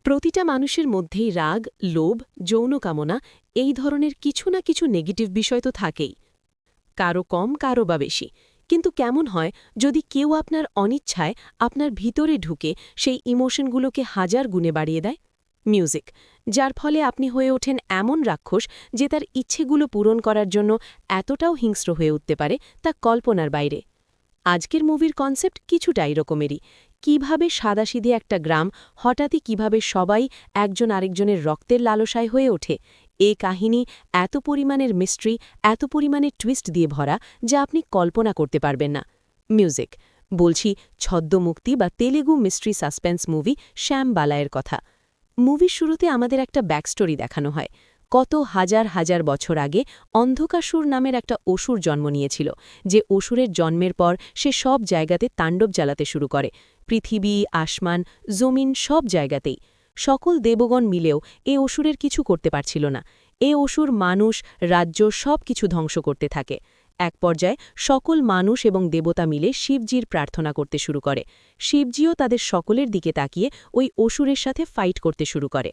প্রতিটা মানুষের মধ্যেই রাগ, লোভ, যৌন কামনা এই ধরনের কিছু না কিছু নেগেটিভ বিষয় তো থাকেই। কারো কম, কারো বা বেশি। কিন্তু কেমন হয় যদি কেউ আপনার অনিচ্ছায় আপনার ভিতরে ঢুকে সেই ইমোশনগুলোকে হাজার গুণে বাড়িয়ে দেয়? মিউজিক, যার ফলে আপনি হয়ে ওঠেন এমন রাক্ষস যে তার ইচ্ছেগুলো পূরণ করার জন্য এতটাও হিংস্র হয়ে উঠতে পারে তা কল্পনার বাইরে। আজকের মুভির কনসেপ্ট কিছুটা এরকমেরই। কিভাবে সাদাসিধে একটা গ্রাম হঠাৎই কিভাবে সবাই একজন আরেকজনের রক্তের লালসায় হয়ে ওঠে, এ কাহিনী এত পরিমাণের মিস্ট্রি, এত পরিমাণের টুইস্ট দিয়ে ভরা যা আপনি কল্পনা করতে পারবেন না। মিউজিক, বলছি ছদ্মমুক্তি বা তেলেগু মিস্ট্রি সাসপেন্স মুভি শ্যাম বালায়ের কথা। মুভির শুরুতে আমাদের একটা ব্যাকস্টোরি দেখানো হয়। কত হাজার হাজার বছর আগে অন্ধকাসুর নামের একটা অসুর জন্ম নিয়েছিল, যে অসুরের জন্মের পর সে সব জায়গাতে তাণ্ডব জ্বালাতে শুরু করে। পৃথিবী, আসমান, জমিন সব জায়গাতেই। সকল দেবগণ মিলেও এ অসুরের কিছু করতে পারছিল না। এ অসুর মানুষ, রাজ্য সব কিছু ধ্বংস করতে থাকে। এক পর্যায়ে সকল মানুষ এবং দেবতা মিলে শিবজির প্রার্থনা করতে শুরু করে। শিবজিও তাদের সকলের দিকে তাকিয়ে ওই অসুরের সাথে ফাইট করতে শুরু করে।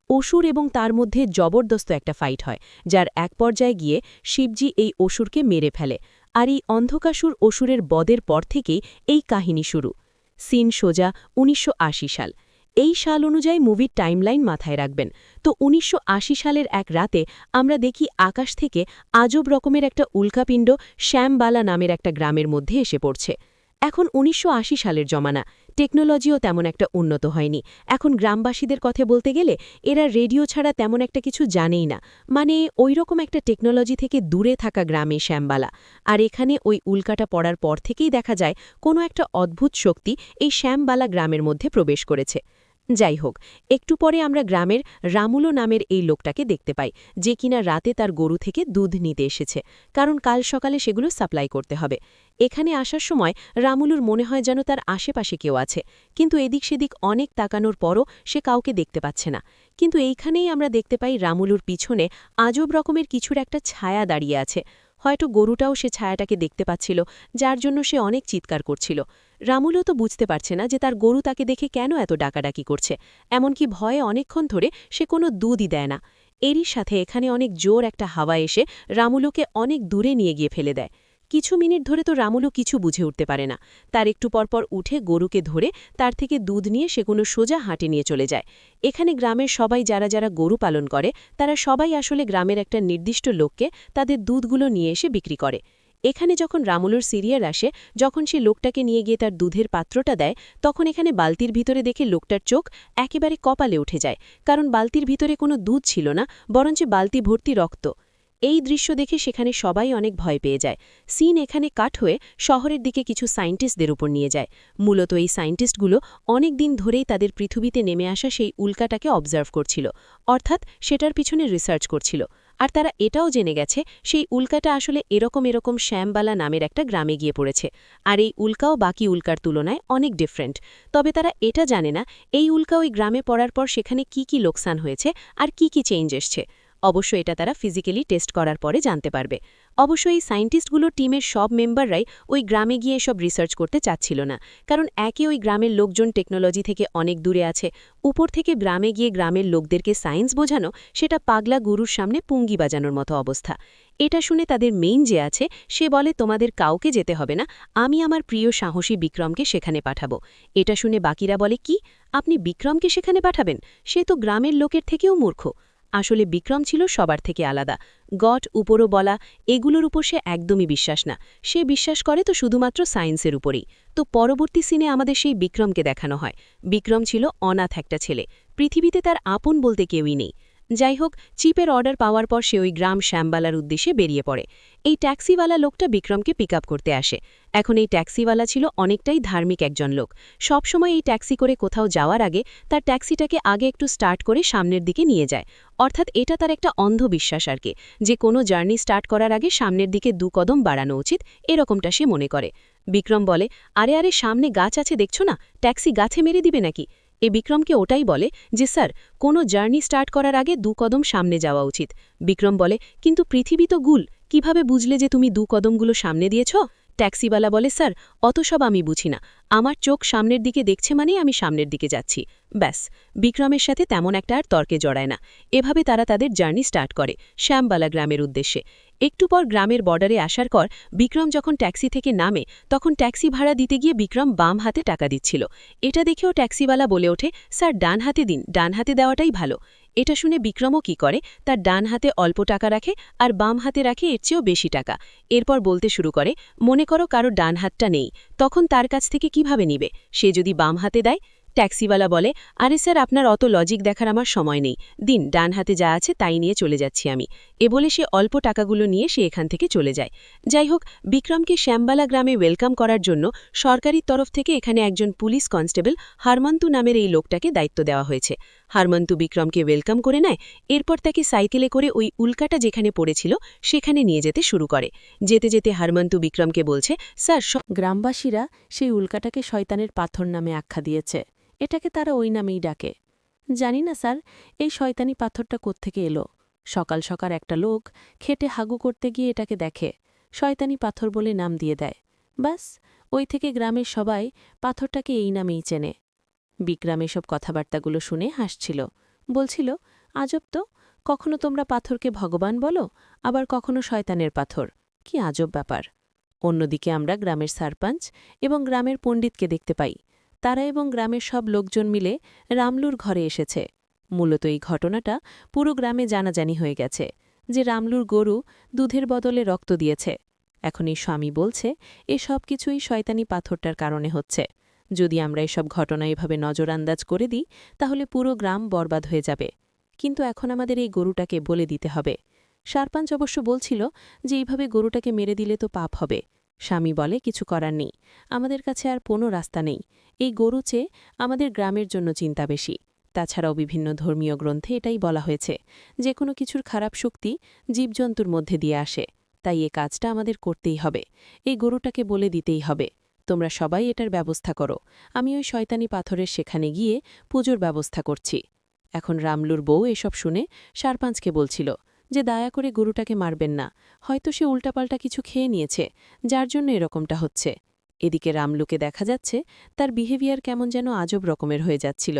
অসুর এবং তার মধ্যে জবরদস্ত একটা ফাইট হয়, যার এক পর্যায়ে গিয়ে শিবজি এই অসুরকে মেরে ফেলে। আর এই অন্ধকাসুর অসুরের বদের পর থেকেই এই কাহিনী শুরু। সিন সোজা ১৯৮০ সাল। এই সাল অনুযায়ী মুভির টাইমলাইন মাথায় রাখবেন। তো ১৯৮০ সালের এক রাতে আমরা দেখি আকাশ থেকে আজব রকমের একটা উল্কাপিণ্ড শ্যামবালা নামের একটা গ্রামের মধ্যে এসে পড়ছে। এখন ১৯৮০ সালের জমানা, টেকনোলজিও তেমন একটা উন্নত হয়নি। এখন গ্রামবাসীদের কথা বলতে গেলে এরা রেডিও ছাড়া তেমন একটা কিছু জানেই না। মানে ওইরকম একটা টেকনোলজি থেকে দূরে থাকা গ্রামে শ্যামবালা। আর এখানে ওই উল্কাটা পড়ার পর থেকেই দেখা যায় কোনো একটা অদ্ভুত শক্তি এই শ্যামবালা গ্রামের মধ্যে প্রবেশ করেছে। যাই হোক, একটু পরে আমরা গ্রামের রামুলো নামের এই লোকটাকে দেখতে পাই, যে কিনা রাতে তার গরু থেকে দুধ নিতে এসেছে, কারণ কাল সকালে সেগুলো সাপ্লাই করতে হবে। এখানে আসার সময় রামুলুর মনে হয় যেন তার আশেপাশে কেউ আছে, কিন্তু এদিক সেদিক অনেক তাকানোর পরও সে কাউকে দেখতে পাচ্ছে না। কিন্তু এইখানেই আমরা দেখতে পাই রামুলুর পিছনে আজব রকমের কিছুর একটা ছায়া দাঁড়িয়ে আছে। হয়তো গরুটাও সে ছায়াটাকে দেখতে পাচ্ছিল, যার জন্য সে অনেক চিৎকার করছিল। রামুলও তো বুঝতে পারছে না যে তার গরু তাকে দেখে কেন এত ডাকাডাকি করছে। এমনকি ভয়ে অনেকক্ষণ ধরে সে কোনো দুধই দেয় না। এরই সাথে এখানে অনেক জোর একটা হাওয়া এসে রামুলুকে অনেক দূরে নিয়ে গিয়ে ফেলে দেয়। কিছু মিনিট ধরে তো রামুলু কিছু বুঝে উঠতে পারে না। তার একটু পরপর উঠে গরুকে ধরে তার থেকে দুধ নিয়ে সে কোনো সোজা হাঁটে নিয়ে চলে যায়। এখানে গ্রামের সবাই যারা যারা গরু পালন করে তারা সবাই আসলে গ্রামের একটা নির্দিষ্ট লোককে তাদের দুধগুলো নিয়ে এসে বিক্রি করে। এখানে যখন রামুলুর সিরিয়ার আসে, যখন সে লোকটাকে নিয়ে গিয়ে তার দুধের পাত্রটা দেয়, তখন এখানে বালতির ভিতরে দেখে লোকটার চোখ একেবারে কপালে উঠে যায়, কারণ বালতির ভিতরে কোনো দুধ ছিল না, বরঞ্চ বালতি ভর্তি রক্ত। এই দৃশ্য দেখে সেখানে সবাই অনেক ভয় পেয়ে যায়। সিন এখানে কাট হয়ে শহরের দিকে কিছু সায়েন্টিস্টদের উপর নিয়ে যায়। মূলত এই সায়েন্টিস্টগুলো অনেক দিন ধরেই তাদের পৃথিবীতে নেমে আসা সেই উল্কাটাকে অবজার্ভ করছিল, অর্থাৎ সেটার পিছনে রিসার্চ করছিল। আর তারা এটাও জেনে গেছে সেই উল্কাটা আসলে এরকম শ্যামবালা নামের একটা গ্রামে গিয়ে পড়েছে। আর এই উল্কাও বাকি উল্কার তুলনায় অনেক ডিফারেন্ট। তবে তারা এটা জানে না এই উল্কা ওই গ্রামে পড়ার পর সেখানে কি লোকসান হয়েছে আর কি চেঞ্জ এসছে। অবশ্য এটা তারা ফিজিক্যালি টেস্ট করার পরে জানতে পারবে। অবশ্য এই সায়েন্টিস্টগুলোর টিমের সব মেম্বাররাই ওই গ্রামে গিয়ে সব রিসার্চ করতে চাচ্ছিল না, কারণ একে ওই গ্রামের লোকজন টেকনোলজি থেকে অনেক দূরে আছে। উপর থেকে গ্রামে গিয়ে গ্রামের লোকদেরকে সায়েন্স বোঝানো সেটা পাগলা গুরুর সামনে পুঙ্গি বাজানোর মতো অবস্থা। এটা শুনে তাদের মেইন যে আছে সে বলে, তোমাদের কাউকে যেতে হবে না, আমি আমার প্রিয় সাহসী বিক্রমকে সেখানে পাঠাবো। এটা শুনে বাকিরা বলে, কি, আপনি বিক্রমকে সেখানে পাঠাবেন? সে তো গ্রামের লোকের থেকেও মূর্খ। আসলে বিক্রম ছিল সবার থেকে আলাদা। গড, উপরও বলা, এগুলোর উপর সে একদমই বিশ্বাস না। সে বিশ্বাস করে তো শুধুমাত্র সায়েন্সের উপরেই। তো পরবর্তী সিনে আমাদের সেই বিক্রমকে দেখানো হয়। বিক্রম ছিল অনাথ একটা ছেলে। পৃথিবীতে তার আপন বলতে কেউই নেই। যাই হোক, চিপের অর্ডার পাওয়ার পর সে ওই গ্রাম শ্যামবালার উদ্দেশ্যে বেরিয়ে পড়ে। এই ট্যাক্সিওয়ালা লোকটা বিক্রমকে পিক আপ করতে আসে। এখন এই ট্যাক্সিওয়ালা ছিল অনেকটাই ধার্মিক একজন লোক। সবসময় এই ট্যাক্সি করে কোথাও যাওয়ার আগে তার ট্যাক্সিটাকে আগে একটু স্টার্ট করে সামনের দিকে নিয়ে যায়। অর্থাৎ এটা তার একটা অন্ধবিশ্বাস আর কি, যে কোনো জার্নি স্টার্ট করার আগে সামনের দিকে 2 কদম বাড়ানো উচিত, এরকমটা সে মনে করে। বিক্রম বলে, আরে সামনে গাছ আছে দেখছো না, ট্যাক্সি গাছে মেরে দিবে নাকি? এ বিক্রমকে ওটাই বলে যে, স্যার, কোনো জার্নি স্টার্ট করার আগে 2 কদম সামনে যাওয়া উচিত। বিক্রম বলে, কিন্তু পৃথিবী তো গুল, কিভাবে বুঝলে যে তুমি 2 কদমগুলো সামনে দিয়েছ? ট্যাক্সিওয়ালা বলে, স্যার অত সব আমি বুঝি না, আমার চোখ সামনের দিকে দেখছে মানেই আমি সামনের দিকে যাচ্ছি। ব্যাস, বিক্রমের সাথে তেমন একটা আর তর্কে জড়ায় না। এভাবে তারা তাদের জার্নি স্টার্ট করে শ্যামবালা গ্রামের উদ্দেশ্যে। একটু পর গ্রামের বর্ডারে আসার পর বিক্রম যখন ট্যাক্সি থেকে নামে তখন ট্যাক্সি ভাড়া দিতে গিয়ে বিক্রম বাম হাতে টাকা দিচ্ছিল। এটা দেখেও ট্যাক্সিওয়ালা বলে ওঠে, স্যার ডান হাতে দিন, ডান হাতে দেওয়াটাই ভালো। এটা শুনে বিক্রমও কি করে, তার ডান হাতে অল্প টাকা রাখে আর বাম হাতে রাখে এর চেয়েও বেশি টাকা। এরপর বলতে শুরু করে, মনে করো কারো ডান হাতটা নেই, তখন তার কাছ থেকে কিভাবে নিবে? সে যদি বাম হাতে দেয়? ট্যাক্সিওয়ালা বলে, আরে স্যার আপনার অত লজিক দেখার আমার সময় নেই, দিন, ডান হাতে যা আছে তাই নিয়ে চলে যাচ্ছি আমি। এ বলে সে অল্প টাকাগুলো নিয়ে সে এখান থেকে চলে যায়। যাই হোক, বিক্রমকে শ্যামবালা গ্রামে ওয়েলকাম করার জন্য সরকারির তরফ থেকে এখানে একজন পুলিশ কনস্টেবল হারমন্তু নামের এই লোকটাকে দায়িত্ব দেওয়া হয়েছে। হারমন্তু বিক্রমকে ওয়েলকাম করে নেয়, এরপর তাকে সাইকেলে করে ওই উল্কাটা যেখানে পড়েছিল সেখানে নিয়ে যেতে শুরু করে। যেতে যেতে হারমন্তু বিক্রমকে বলছে, স্যার গ্রামবাসীরা সেই উল্কাটাকে শয়তানের পাথর নামে আখ্যা দিয়েছে, এটাকে তারা ওই নামেই ডাকে। জানি না স্যার, এই শয়তানি পাথরটা কোত্থেকে এলো। সকাল সকাল একটা লোক খেটে হাগু করতে গিয়ে এটাকে দেখে, শয়তানি পাথর বলে নাম দিয়ে দেয়। ব্যাস, ওই থেকে গ্রামের সবাই পাথরটাকে এই নামেই চেনে। বিক্রম এসব কথাবার্তাগুলো শুনে হাসছিল, বলছিল, আজব তো, কখনো তোমরা পাথরকে ভগবান বলো, আবার কখনো শয়তানের পাথর, কি আজব ব্যাপার। অন্যদিকে আমরা গ্রামের সারপঞ্চ এবং গ্রামের পণ্ডিতকে দেখতে পাই। তারা এবং গ্রামের সব লোকজন মিলে রামলুর ঘরে এসেছে। মূলত এই ঘটনাটা পুরো গ্রামে জানাজানি হয়ে গেছে যে রামলুর গরু দুধের বদলে রক্ত দিয়েছে। এখন এই স্বামী বলছে এ সব কিছুই শয়তানি পাথরটার কারণে হচ্ছে। যদি আমরা এসব ঘটনা এভাবে নজরআন্দাজ করে দিই তাহলে পুরো গ্রাম বরবাদ হয়ে যাবে। কিন্তু এখন আমাদের এই গরুটাকে বলে দিতে হবে। সারপঞ্চ অবশ্য বলছিল যে এইভাবে গরুটাকে মেরে দিলে তো পাপ হবে। স্বামী বলে, কিছু করার নেই, আমাদের কাছে আর কোনো রাস্তা নেই। এই গরু চেয়ে আমাদের গ্রামের জন্য চিন্তা বেশি। তাছাড়াও বিভিন্ন ধর্মীয় গ্রন্থে এটাই বলা হয়েছে, যে কোনো কিছুর খারাপ শক্তি জীবজন্তুর মধ্যে দিয়ে আসে। তাই এ কাজটা আমাদের করতেই হবে, এই গরুটাকে বলে দিতেই হবে। তোমরা সবাই এটার ব্যবস্থা করো, আমি ওই শয়তানি পাথরের সেখানে গিয়ে পুজোর ব্যবস্থা করছি। এখন রামলুর বউ এসব শুনে সারপাঞ্চকে বলছিল যে দয়া করে গরুটাকে মারবেন না, হয়তো সে উল্টাপাল্টা কিছু খেয়ে নিয়েছে, যার জন্য এরকমটা হচ্ছে। এদিকে রামলুকে দেখা যাচ্ছে তার বিহেভিয়ার কেমন যেন আজব রকমের হয়ে যাচ্ছিল।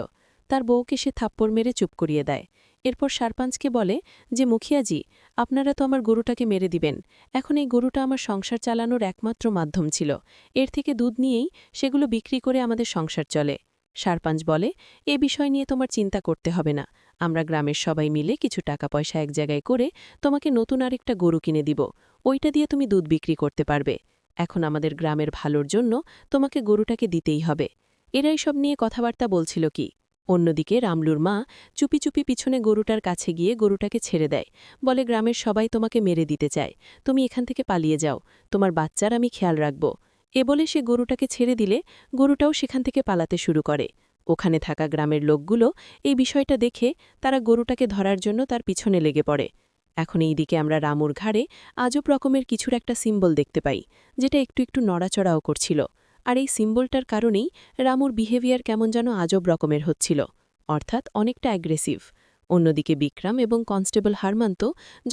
তার বউকে সে থাপ্পড় মেরে চুপ করিয়ে দেয়। এরপর সারপাঞ্চকে বলে যে মুখিয়াজি, আপনারা তো আমার গরুটাকে মেরে দিবেন, এখন এই গরুটা আমার সংসার চালানোর একমাত্র মাধ্যম ছিল, এর থেকে দুধ নিয়েই সেগুলো বিক্রি করে আমাদের সংসার চলে। সারপাঞ্চ বলে, এ বিষয় নিয়ে তোমার চিন্তা করতে হবে না, আমরা গ্রামের সবাই মিলে কিছু টাকা পয়সা এক জায়গায় করে তোমাকে নতুন আরেকটা গরু কিনে দিব, ওইটা দিয়ে তুমি দুধ বিক্রি করতে পারবে। এখন আমাদের গ্রামের ভালোর জন্য তোমাকে গরুটাকে দিতেই হবে। এরাই সব নিয়ে কথাবার্তা বলছিল কি। অন্যদিকে রামলুর মা চুপি চুপি পিছনে গরুটার কাছে গিয়ে গরুটাকে ছেড়ে দেয়, বলে গ্রামের সবাই তোমাকে মেরে দিতে চায়, তুমি এখান থেকে পালিয়ে যাও, তোমার বাচ্চার আমি খেয়াল রাখব। এ বলে সে গরুটাকে ছেড়ে দিলে গরুটাও সেখান থেকে পালাতে শুরু করে। ওখানে থাকা গ্রামের লোকগুলো এই বিষয়টা দেখে তারা গরুটাকে ধরার জন্য তার পিছনে লেগে পড়ে। এখন এই দিকে আমরা রামুর ঘাড়ে আজব রকমের কিছুর একটা সিম্বল দেখতে পাই, যেটা একটু একটু নড়াচড়াও করছিল। আর এই সিম্বলটার কারণেই রামুর বিহেভিয়ার কেমন যেন আজব রকমের হচ্ছিল, অর্থাৎ অনেকটা অ্যাগ্রেসিভ। অন্যদিকে বিক্রম এবং কনস্টেবল হারমান্ত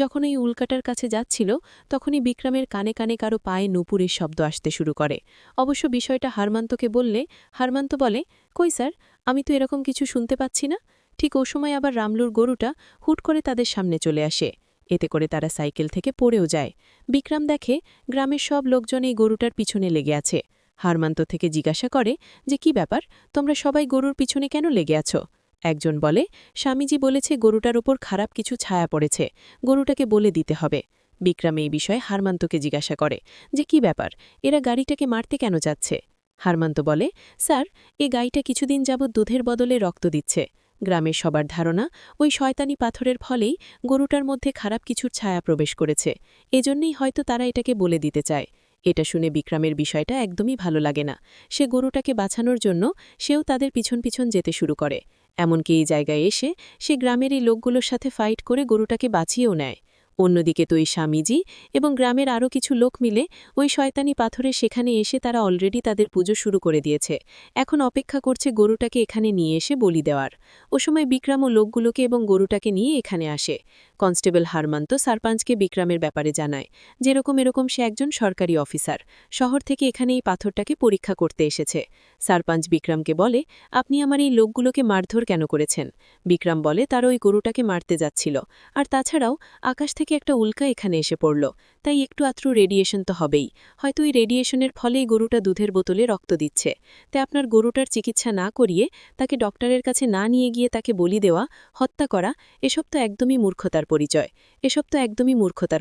যখন এই উল্কাটার কাছে যাচ্ছিল তখনই বিক্রমের কানে কানে কারো পায়ে নুপুরের শব্দ আসতে শুরু করে। অবশ্য বিষয়টা হারমান্তকে বললে হারমান্ত বলে, কই স্যার, আমি তো এরকম কিছু শুনতে পাচ্ছি না। ঠিক ও সময় আবার রামলুর গরুটা হুট করে তাদের সামনে চলে আসে। এতে করে তারা সাইকেল থেকে পড়েও যায়। বিক্রম দেখে গ্রামের সব লোকজন এই গরুটার পিছনে লেগে আছে। হারমান্ত থেকে জিজ্ঞাসা করে যে কি ব্যাপার, তোমরা সবাই গরুর পিছনে কেন লেগে আছো? একজন বলে, স্বামীজি বলেছে গরুটার ওপর খারাপ কিছু ছায়া পড়েছে, গরুটাকে বলে দিতে হবে। বিক্রম এই বিষয়ে হারমান্তকে জিজ্ঞাসা করে যে কি ব্যাপার, এরা গাড়িটাকে মারতে কেন যাচ্ছে? হারমান্ত বলে, স্যার, এ গাইটা কিছুদিন যাবৎ দুধের বদলে রক্ত দিচ্ছে। গ্রামের সবার ধারণা ওই শয়তানি পাথরের ফলেই গরুটার মধ্যে খারাপ কিছুর ছায়া প্রবেশ করেছে, এজন্যই হয়তো তারা এটাকে বলে দিতে চায়। এটা শুনে বিক্রমের বিষয়টা একদমই ভালো লাগে না। সে গরুটাকে বাঁচানোর জন্য সেও তাদের পিছন পিছন যেতে শুরু করে। এমনকি এই জায়গায় এসে সে গ্রামের এই লোকগুলোর সাথে ফাইট করে গরুটাকে বাঁচিয়েও নেয়। অন্যদিকে তো এই স্বামীজি এবং গ্রামের আরও কিছু লোক মিলে ওই শয়তানি পাথরের সেখানে এসে তারা অলরেডি তাদের পুজো শুরু করে দিয়েছে। এখন অপেক্ষা করছে গরুটাকে এখানে নিয়ে এসে বলি দেওয়ার। ও সময় বিক্রম ও লোকগুলোকে এবং গরুটাকে নিয়ে এখানে আসে। কনস্টেবল হারমান্ত সারপাঞ্চকে বিক্রমের ব্যাপারে জানায় যেরকম এরকম সে একজন সরকারি অফিসার শহর থেকে এখানে এই পাথরটাকে পরীক্ষা করতে এসেছে। সারপাঞ্চ বিক্রমকে বলে, আপনি আমার এই লোকগুলোকে মারধর কেন করেছেন? বিক্রম বলে তার ওই গরুটাকে মারতে যাচ্ছিল, আর তাছাড়াও আকাশ থেকে একটা উল্কা এখানে এসে পড়ল, তাই একটু আত্রু রেডিয়েশন তো হবেই, হয়তো এই রেডিয়েশনের ফলেই গরুটা দুধের বোতলে রক্ত দিচ্ছে। তাই আপনার গরুটার চিকিৎসা না করিয়ে তাকে ডক্টরের কাছে না নিয়ে গিয়ে তাকে বলি দেওয়া, হত্যা করা, এসব তো একদমই মূর্খতার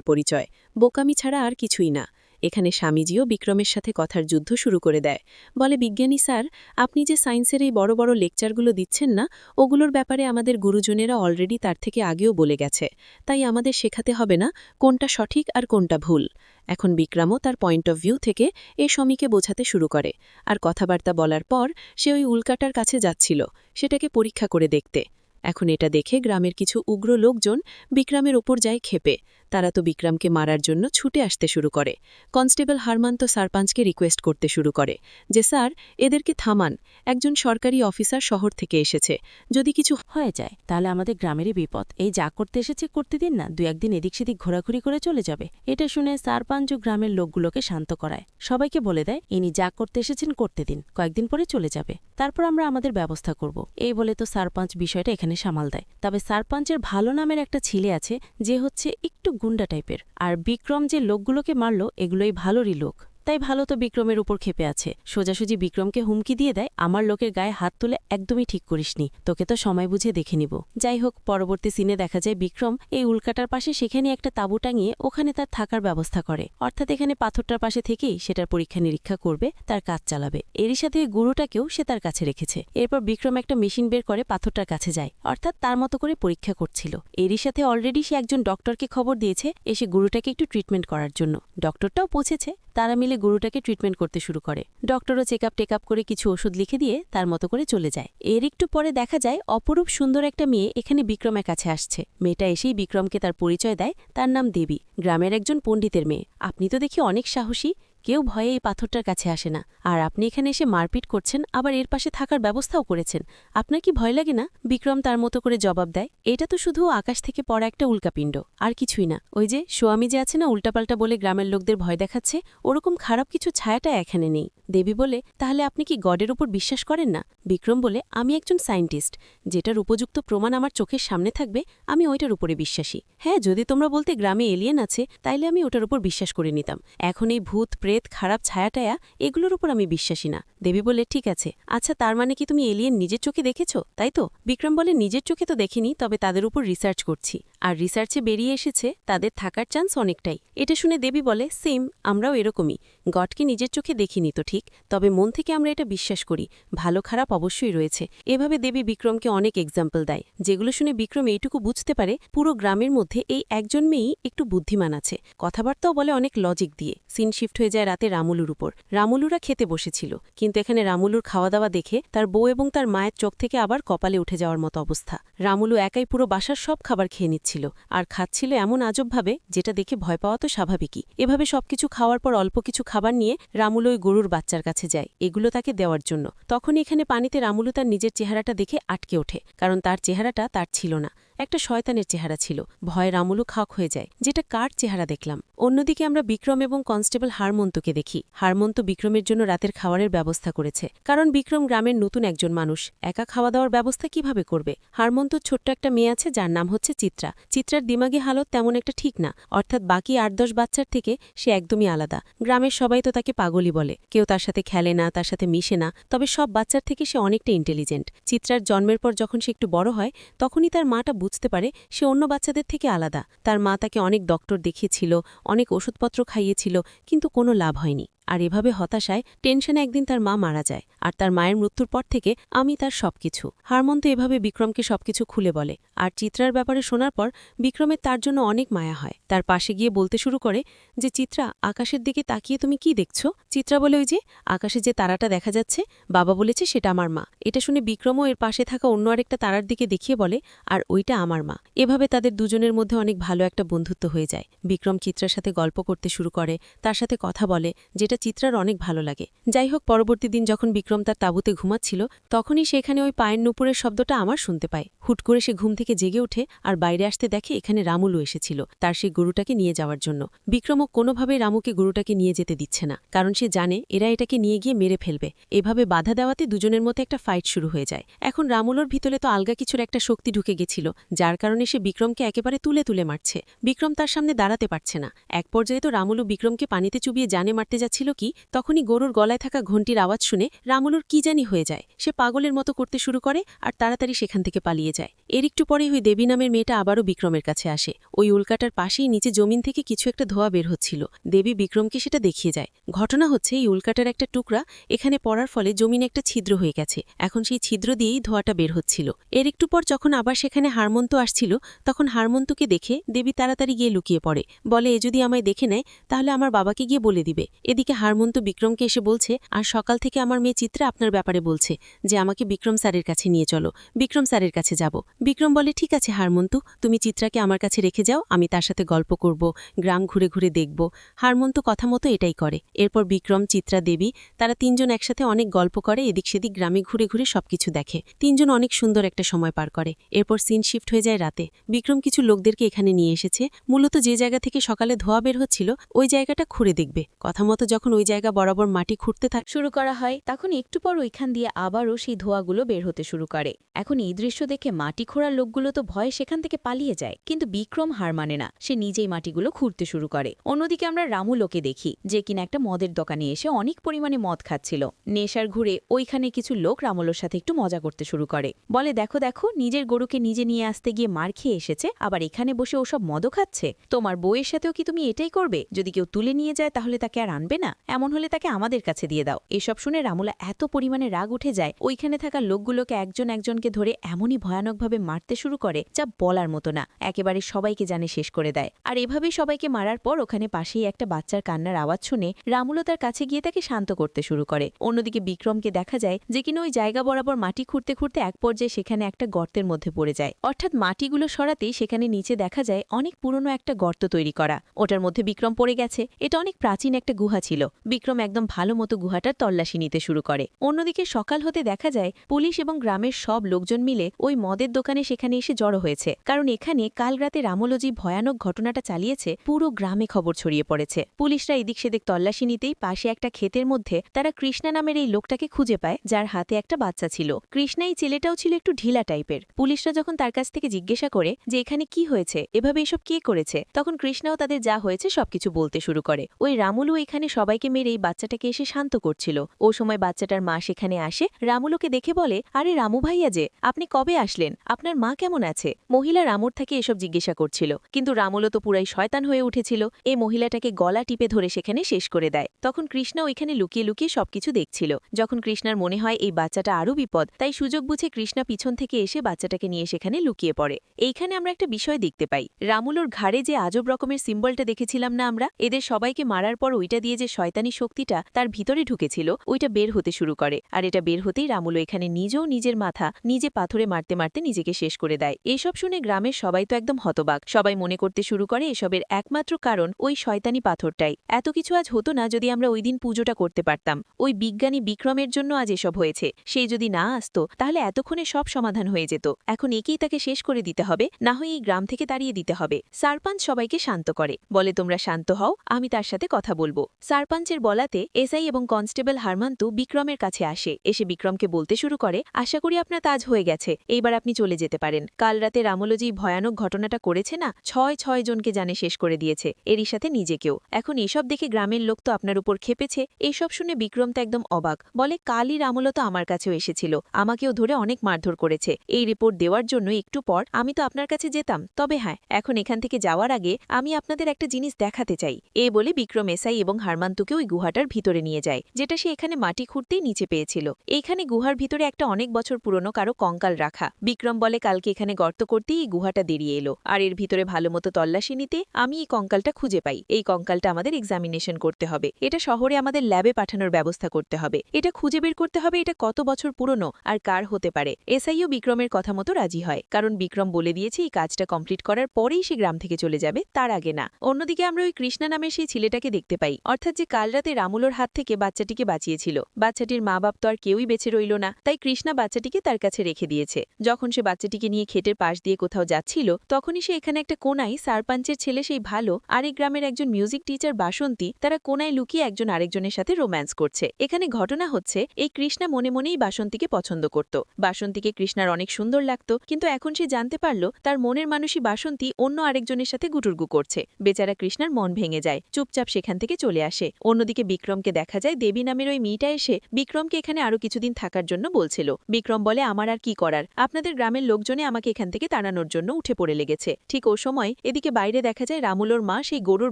পরিচয়। বোকামি ছাড়া আর কিছুই না। এখানে স্বামীজিও বিক্রমের সাথে কথার যুদ্ধ শুরু করে দেয়। বলে, বিজ্ঞানী স্যার, আপনি যে সায়েন্সের এই বড় বড় লেকচারগুলো দিচ্ছেন না, ওগুলোর ব্যাপারে আমাদের গুরুজনেরা অলরেডি তার থেকে আগেও বলে গেছে, তাই আমাদের শেখাতে হবে না কোনটা সঠিক আর কোনটা ভুল। এখন বিক্রমও তার পয়েন্ট অফ ভিউ থেকে এ স্বামীকে বোঝাতে শুরু করে, আর কথাবার্তা বলার পর সে ওই উল্কাটার কাছে যাচ্ছিল সেটাকে পরীক্ষা করে দেখতে। এখন এটা দেখে গ্রামের কিছু উগ্র লোকজন বিক্রমের ওপর যায় ক্ষেপে। তারা তো বিক্রমকে মারার জন্য ছুটে আসতে শুরু করে। কনস্টেবল হারমান্ত সারপাঞ্চকে রিকোয়েস্ট করতে শুরু করে যে, স্যার, এদেরকে থামান, একজন সরকারি অফিসার শহর থেকে এসেছে, যদি কিছু হয়ে যায় তাহলে আমাদের গ্রামেরই বিপদ। এই যা করতে এসেছে করতে দিন না, 2-1 দিন এদিক সেদিক ঘোরাঘুরি করে চলে যাবে। এটা শুনে সারপাঞ্চ ও গ্রামের লোকগুলোকে শান্ত করায়, সবাইকে বলে দেয় ইনি যা করতে এসেছেন করতে দিন, কয়েকদিন পরে চলে যাবে, তারপর আমরা আমাদের ব্যবস্থা করব। এই বলে তো সারপাঞ্চ বিষয়টা এখানে সামাল দেয়। তবে সারপাঞ্চের ভালো নামের একটা ছেলে আছে যে হচ্ছে একটু গুন্ডা টাইপের, আর বিক্রম যে লোকগুলোকে মারল এগুলোই ভালোরই লোক, তাই ভালো তো বিক্রমের উপর ক্ষেপে আছে। সোজাসুজি বিক্রমকে হুমকি দিয়ে দেয়, আমার লোকের গায়ে হাত তুলে একদমই ঠিক করিসনি, তোকে তো সময় বুঝে দেখে নিব। যাই হোক, পরবর্তী সিনে দেখা যায় বিক্রম এই উল্কাটার পাশে সেখানে একটা তাঁবু টাঙিয়ে ওখানে তার থাকার ব্যবস্থা করে, অর্থাৎ এখানে পাথরটার পাশে থেকেই সেটার পরীক্ষা নিরীক্ষা করবে, তার কাজ চালাবে। এরই সাথে এই গুরুটাকেও সে তার কাছে রেখেছে। এরপর বিক্রম একটা মেশিন বের করে পাথরটার কাছে যায়, অর্থাৎ তার মতো করে পরীক্ষা করছিল। এরই সাথে অলরেডি সে একজন ডক্টরকে খবর দিয়েছে এসে গুরুটাকে একটু ট্রিটমেন্ট করার জন্য। ডক্টরটাও পৌঁছেছে, তারা মিলে গরুটাকে ট্রিটমেন্ট করতে শুরু করে। ডক্টরও চেকআপ করে কিছু ওষুধ লিখে দিয়ে তার মতো করে চলে যায়। এর একটু পরে দেখা যায় অপরূপ সুন্দর একটা মেয়ে এখানে বিক্রমের কাছে আসছে। মেয়েটা এসেই বিক্রমকে তার পরিচয় দেয়, তার নাম দেবী, গ্রামের একজন পণ্ডিতের মেয়ে। আপনি তো দেখি অনেক সাহসী, কেউ ভয়ে এই পাথরটার কাছে আসে না, আর আপনি এখানে এসে মারপিট করছেন, আবার এর পাশে থাকার ব্যবস্থাও করেছেন, আপনার কি ভয় লাগে না? বিক্রম তার মতো করে জবাব দেয়, এটা তো শুধু আকাশ থেকে পড়া একটা উল্কাপিণ্ড, আর কিছুই না। ওই যে স্বামী যে আছে না উল্টাপাল্টা বলে গ্রামের লোকদের ভয় দেখাচ্ছে, ওরকম খারাপ কিছু ছায়াটা এখানে নেই। দেবী বলে, তাহলে আপনি কি গডের উপর বিশ্বাস করেন না? বিক্রম বলে, আমি একজন সায়েন্টিস্ট, যেটার উপযুক্ত প্রমাণ আমার চোখের সামনে থাকবে আমি ওইটার উপরে বিশ্বাসী। হ্যাঁ, যদি তোমরা বলতে গ্রামে এলিয়েন আছে তাইলে আমি ওটার উপর বিশ্বাস করে নিতাম, এখন এই ভূত প্রেত খারাপ ছায়াটায়া এগুলোর উপর আমি বিশ্বাসী না। দেবী বলে, ঠিক আছে, আচ্ছা তার মানে কি তুমি এলিয়েন নিজের চোখে দেখেছ, তাই তো? বিক্রম বলে, নিজের চোখে তো দেখিনি, তবে তাদের উপর রিসার্চ করছি, আর রিসার্চে বেরিয়ে এসেছে তাদের থাকার চান্স অনেকটাই। এটা শুনে দেবী বলে, সেম, আমরাও এরকমই, গডকে নিজের চোখে দেখিনি তো ঠিক, তবে মন থেকে আমরা এটা বিশ্বাস করি, ভালো খারাপ অবশ্যই রয়েছে। এভাবে দেবী বিক্রমকে অনেক এক্সাম্পল দেয়, যেগুলো শুনে বিক্রম এইটুকু বুঝতে পারে পুরো গ্রামের মধ্যে এই একজন মেয়েই একটু বুদ্ধিমান আছে। কথাবার্তাও বলে অনেক লজিক দিয়ে। সিন শিফট হয়ে যায় রাতে রামুলুর উপর। রামুলুরা খেতে বসেছিল, কিন্তু এখানে রামুলুর খাওয়া দাওয়া দেখে তার বউ এবং তার মায়ের চোখ থেকে আবার কপালে উঠে যাওয়ার মতো অবস্থা। রামুলু একাই পুরো বাসার সব খাবার খেয়ে নিচ্ছিল, আর খাচ্ছিল এমন আজবভাবে যেটা দেখে ভয় পাওয়া তো স্বাভাবিকই। এভাবে সবকিছু খাওয়ার পর অল্প কিছু খাবার নিয়ে রামুলু ওই গরুর বাচ্চার কাছে যায় এগুলো তাকে দেওয়ার জন্য। তখনই এখানে পানিতে রামুলু তার নিজের চেহারাটা দেখে আটকে ওঠে, কারণ তার চেহারাটা তার ছিল না, একটা শয়তানের চেহারা ছিল। ভয়ে রামুলু খাক হয়ে যায়, যেটা কার চেহারা দেখলাম। অন্যদিকে আমরা বিক্রম এবং কনস্টেবল হারমন্তকে দেখি। হারমন্ত বিক্রমের জন্য রাতের খাবারের ব্যবস্থা করেছে, কারণ বিক্রম গ্রামের নতুন একজন মানুষ, একা খাওয়া দাওয়ার ব্যবস্থা কিভাবে করবে? হারমন্তর ছোট্ট একটা মেয়ে আছে যার নাম হচ্ছে চিত্রা। চিত্রার দিমাগী হালত তেমন একটা ঠিক না, অর্থাৎ বাকি 8-10 বাচ্চার থেকে সে একদমই আলাদা। গ্রামের সবাই তো তাকে পাগলই বলে, কেউ তার সাথে খেলে না, তার সাথে মিশে না, তবে সব বাচ্চার থেকে সে অনেকটা ইন্টেলিজেন্ট। চিত্রার জন্মের পর যখন সে একটু বড় হয় তখনই তার মাটা বুঝতে পারে সে অন্য বাচ্চাদের থেকে আলাদা। তার মা তাকে অনেক ডক্টর দেখিয়েছিল, অনেক ওষুধপত্র খাইয়েছিল, কিন্তু কোনো লাভ হয়নি। আর এভাবে হতাশায় টেনশনে একদিন তার মা মারা যায়, আর তার মায়ের মৃত্যুর পর থেকে আমি তার সবকিছু। হারমন্ত এভাবে বিক্রমকে সবকিছু খুলে বলে, আর চিত্রার ব্যাপারে শোনার পর বিক্রমের তার জন্য অনেক মায়া হয়। তার পাশে গিয়ে বলতে শুরু করে যে, চিত্রা, আকাশের দিকে তাকিয়ে তুমি কি দেখছো? চিত্রা বলে, ওই যে আকাশে যে তারাটা দেখা যাচ্ছে, বাবা বলেছে সেটা আমার মা। এটা শুনে বিক্রমও এর পাশে থাকা অন্য আরেকটা তারার দিকে দেখিয়ে বলে, আর ওইটা আমার মা। এভাবে তাদের দুজনের মধ্যে অনেক ভালো একটা বন্ধুত্ব হয়ে যায়। বিক্রম চিত্রার সাথে গল্প করতে শুরু করে, তার সাথে কথা বলে, যেটা চিত্রার অনেক ভালো লাগে। যাই হোক, পরবর্তী দিন যখন বিক্রম তার তাঁবুতে ঘুমাচ্ছিল, তখনই সেখানে ওই পায়ের নুপুরের শব্দটা আমার শুনতে পায়। হুট করে সে ঘুম থেকে জেগে ওঠে আর বাইরে আসতে দেখে এখানে রামুলু এসেছিল তার সেই গরুটাকে নিয়ে যাওয়ার জন্য। বিক্রমও কোনোভাবে রামুকে গরুটাকে নিয়ে যেতে দিচ্ছে না, কারণ সে জানে এরা এটাকে নিয়ে গিয়ে মেরে ফেলবে। এভাবে বাধা দেওয়াতে দুজনের মধ্যে একটা ফাইট শুরু হয়ে যায়। এখন রামুলোর ভিতরে তো আলগা কিছুর একটা শক্তি ঢুকে গেছিল, যার কারণে সে বিক্রমকে একেবারে তুলে তুলে মারছে। বিক্রম তার সামনে দাঁড়াতে পারছে না। এক পর্যায়ে তো রামুলু বিক্রমকে পানিতে চুবিয়ে জানে মারতে যাচ্ছিল কি, তখনই গরুর গলায় থাকা ঘণ্টির আওয়াজ শুনে রামুলুর কি জানি হয়ে যায়। সে পাগলের মতো করতে শুরু করে আর তাড়াতাড়ি সেখান থেকে পালিয়ে যায়। এর একটু পরেই ওই দেবী নামের মেয়েটা আবারও বিক্রমের কাছে আসে। ওই উল্কাটার পাশেই নিচে জমিন থেকে কিছু একটা ধোঁয়া বের হচ্ছিল। দেবী বিক্রমকে সেটা দেখিয়ে যায়। ঘটনা হচ্ছে এই উল্কাটার একটা টুকরা এখানে পড়ার ফলে জমিনে একটা ছিদ্র হয়ে গেছে। এখন সেই ছিদ্র দিয়েই ধোঁয়াটা বের হচ্ছিল। এর একটু পর যখন আবার সেখানে হারমন্ত আসছিল, তখন হারমন্তকে দেখে দেবী তাড়াতাড়ি গিয়ে লুকিয়ে পড়ে। বলে এ যদি আমায় দেখে নেয় তাহলে আমার বাবাকে গিয়ে বলে দিবে। এদিকে হারমন্ত বিক্রমকে এসে বলছে, আর সকাল থেকে আমার মেয়ে চিত্রা আপনার ব্যাপারে বলছে যে আমাকে বিক্রম স্যারের কাছে নিয়ে চলো, বিক্রম স্যারের কাছে যাব। বিক্রম বলে ঠিক আছে হারমন্তু, তুমি চিত্রাকে আমার কাছে রেখে যাও, আমি তার সাথে গল্প করব, গ্রাম ঘুরে ঘুরে দেখব। হারমন্তু কথা মতো এটাই করে। এরপর বিক্রম, চিত্রা, দেবী তারা তিনজন একসাথে অনেক গল্প করে, এদিক সেদিক গ্রামে ঘুরে ঘুরে সবকিছু দেখে। তিনজন অনেক সুন্দর একটা সময় পার করে। এরপর সিন শিফট হয়ে যায় রাতে। বিক্রম কিছু লোকদেরকে এখানে নিয়ে এসেছে, মূলত যে জায়গা থেকে সকালে ধোঁয়া বের হচ্ছিল ওই জায়গাটা খুঁড়ে দেখবে। কথা মতো যখন ওই জায়গা বরাবর মাটি খুঁড়তে থাকে শুরু করা হয়, তখন একটু পর ওইখান দিয়ে আবারও সেই ধোঁয়াগুলো বের হতে শুরু করে। এখন এই দৃশ্য দেখে মাটি খোঁড়ার লোকগুলো তো ভয়ে সেখান থেকে পালিয়ে যায়, কিন্তু বিক্রম হার মানে না, সে নিজেই মাটিগুলো খুঁড়তে শুরু করে। অন্যদিকে আমরা রামুলোকে দেখি, যে কিনা একটা মদের দোকানে এসে অনেক পরিমাণে মদ খাচ্ছিল। নেশার ঘুরে ওইখানে কিছু লোক রামুলোর সাথে একটু মজা করতে শুরু করে। বলে দেখো দেখো, নিজের গরুকে নিজে নিয়ে আসতে গিয়ে মার খেয়ে এসেছে, আবার এখানে বসে ওসব মদও খাচ্ছে। তোমার বউয়ের সাথেও কি তুমি এটাই করবে? যদি কেউ তুলে নিয়ে যায় তাহলে তাকে আর আনবে না? এমন হলে তাকে আমাদের কাছে দিয়ে দাও। এসব শুনে রামুলা এত পরিমাণে রাগ উঠে যায়, ওইখানে থাকা লোকগুলোকে একজন একজনকে ধরে এমনই ভয়ানকভাবে মারতে শুরু করে যা বলার মতো না। একেবারে সবাইকে জানে শেষ করে দেয়। আর এভাবেই সবাইকে মারার পর ওখানে পাশেই একটা বাচ্চার কান্নার আওয়াজ শুনে রামুলো তার কাছে গিয়ে তাকে শান্ত করতে শুরু করে। অন্যদিকে বিক্রমকে দেখা যায় যে কিনা ওই জায়গা বরাবর মাটি খুঁড়তে খুঁড়তে এক পর্যায়ে সেখানে একটা গর্তের মধ্যে পড়ে যায়। অর্থাৎ মাটিগুলো সরাতেই সেখানে নিচে দেখা যায় অনেক পুরনো একটা গর্ত তৈরি করা। ওটার মধ্যে বিক্রম পড়ে গেছে। এটা অনেক প্রাচীন একটা গুহা ছিল। বিক্রম একদম ভালো মতো গুহাটার তল্লাশি নিতে শুরু করে। অন্যদিকে সকাল হতে দেখা যায় পুলিশ এবং গ্রামের সব লোকজন মিলে ওই মদের দোকানে সেখানে এসে জড়ো হয়েছে, কারণ এখানে কাল রাতে রামুলজি ভয়ানক ঘটনাটা চালিয়েছে। পুরো গ্রামে খবর ছড়িয়ে পড়েছে। পুলিশরা এদিক সেদিক তল্লাশি নিতেই পাশে একটা ক্ষেতের মধ্যে তারা কৃষ্ণা নামের এই লোকটাকে খুঁজে পায়, যার হাতে একটা বাচ্চা ছিল। কৃষ্ণা এই ছেলেটাও ছিল একটু ঢিলা টাইপের। পুলিশরা যখন তার কাছ থেকে জিজ্ঞাসা করে যে এখানে কি হয়েছে, এভাবে এসব কে করেছে, তখন কৃষ্ণাও তাদের যা হয়েছে সবকিছু বলতে শুরু করে। ওই রামুলু এখানে সবাইকে মেরে এই বাচ্চাটাকে এসে শান্ত করছিল। ও সময় বাচ্চাটার মা সেখানে আসে, রামুলুকে দেখে বলে, আরে রামু ভাইয়া যে, আপনি কবে আসলেন? আপনার মা কেমন আছে? মহিলা রামুর থেকে এসব জিজ্ঞাসা করছিল, কিন্তু রামুলু তো পুরাই শয়তান হয়ে উঠেছিল। এই মহিলাটাকে গলা টিপে ধরে সেখানে শেষ করে দেয়। তখন কৃষ্ণা ওইখানে লুকিয়ে লুকিয়ে সবকিছু দেখছিল। যখন কৃষ্ণার মনে হয় এই বাচ্চাটা আরও বিপদ, তাই সুযোগ বুঝে কৃষ্ণা পিছন থেকে এসে বাচ্চাটাকে নিয়ে সেখানে লুকিয়ে পড়ে। এইখানে আমরা একটা বিষয় দেখতে পাই, রামুলুর ঘাড়ে যে আজব রকমের সিম্বলটা দেখেছিলাম না আমরা, এদের সবাইকে মারার পর ওইটা দিয়ে যে শয়তানি শক্তিটা তার ভিতরে ঢুকেছিল ওইটা বের হতে শুরু করে। আর এটা বের হতেই রামুলু এখানে নিজেও নিজের মাথা নিজে পাথরে মারতে মারতে নিজেকে শেষ করে দেয়। এসব শুনে গ্রামের সবাই তো একদম হতবাক। সবাই মনে করতে শুরু করে এসবের একমাত্র কারণ ওই শয়তানি পাথরটাই। এত কিছু আজ হতো না যদি আমরা ওই দিন পুজোটা করতে পারতাম। ওই বিজ্ঞানী বিক্রমের জন্য আজ এসব হয়েছে। সেই যদি না আসতো তাহলে এতক্ষণে সব সমাধান হয়ে যেত। এখন একেই তাকে শেষ করে দিতে হবে, না হয় এই গ্রাম থেকে তাড়িয়ে দিতে হবে। সারপাঞ্চ সবাইকে শান্ত করে, বলে তোমরা শান্ত হও, আমি তার সাথে কথা বলবো। সারপাঞ্চের বলাতে এসআই এবং কনস্টেবল হারমান্তু বিক্রমের কাছে আসে। এসে বিক্রমকে বলতে শুরু করে, আশা করি আপনার কাজ হয়ে গেছে, এইবার আপনি চলে যেতে পারেন। কাল রাতে রামুলজি ভয়ানক ঘটনাটা করেছে না, ৬ জনকে জানে শেষ করে দিয়েছে, এরই সাথে নিজেকেও। এখন এসব দেখে গ্রামের লোক তো আপনার উপর খেপেছে। এইসব শুনে বিক্রম তো একদম অবাক, বলে কালই রামুলো তো আমার কাছেও এসেছিল, আমাকেও ধরে অনেক মারধর করেছে। এই রিপোর্ট দেওয়ার জন্য একটু পর আমি তো আপনার কাছে যেতাম, তবে হ্যাঁ, এখন এখান থেকে যাওয়ার আগে আমি আপনাদের একটা জিনিস দেখাতে চাই। এই বলে বিক্রম এসআই এবং হারমান্তুকে ওই গুহাটার ভিতরে নিয়ে যায়, যেটা সে এখানে মাটি খুঁড়তেই নিচে পেয়েছিল। এইখানে গুহার ভিতরে একটা অনেক বছর পুরনো কারো কঙ্কাল রাখা। বিক্রম বলে কালকে এখানে গর্ত করতেই এই গুহাটা দেরিয়ে এলো, আর এর ভিতরে ভালো মতো তল্লাশি নিতে আমি এই কঙ্কালটা খুঁজে পাই। এই কঙ্কালটা আমাদের এক্সামিনেশন করতে হবে, এটা শহরে আমাদের ল্যাবে পাঠানোর ব্যবস্থা করতে হবে, এটা খুঁজে বের করতে হবে এটা কত বছর পুরনো আর কার হতে পারে। এসআইও বিক্রমের কথা মতো রাজি হয়, কারণ বিক্রম বলে দিয়েছে এই কাজটা কমপ্লিট করার পরেই সে গ্রাম থেকে চলে যাবে, তার আগে না। অন্যদিকে আমরা ওই কৃষ্ণা নামের সেই ছেলেটাকে দেখতে পাই, অর্থাৎ যে কাল রাতে রামুলোর হাত থেকে বাচ্চাটিকে বাঁচিয়েছিল। বাচ্চাটির মা বাপ তো আর কেউই বেঁচে রইল না, তাই কৃষ্ণা বাচ্চাটিকে তার কাছে রেখে দিয়েছে। যখন সে বাচ্চাটিকে নিয়ে খেটের পাশ দিয়ে কোথাও যাচ্ছিল, তখনই সে এখানে একটা কোনায় সারপাঞ্চের ছেলে সেই ভালো আরেক গ্রামের একজন মিউজিক টিচার বাসন্তী, তারা কোনায় লুকিয়ে একজন আরেকজনের সাথে রোম্যান্স করছে। এখানে ঘটনা হচ্ছে, এই কৃষ্ণা মনে মনেই বাসন্তীকে পছন্দ করত। বাসন্তীকে কৃষ্ণার অনেক সুন্দর লাগত, কিন্তু এখন সে জানতে পারল তার মনের মানুষই বাসন্তী অন্য আরেকজনের সাথে গুটুরগু করছে। বেচারা কৃষ্ণার মন ভেঙে যায়, চুপচাপ সেখান থেকে চলে আসে। অন্যদিকে বিক্রমকে দেখা যায় দেবী নামের ওই মেয়েটা এসে বিক্রমকে এখানে আরো কিছুদিন থাকার জন্য বলছিল। বিক্রম বলে, আমার আর কি করার, আপনাদের গ্রামের লোকজনে আমাকে এখান থেকে তাড়ানোর জন্য উঠে পড়ে লেগেছে। ঠিক ও সময় এদিকে বাইরে দেখা যায় রামুলোর মা সেই গরুর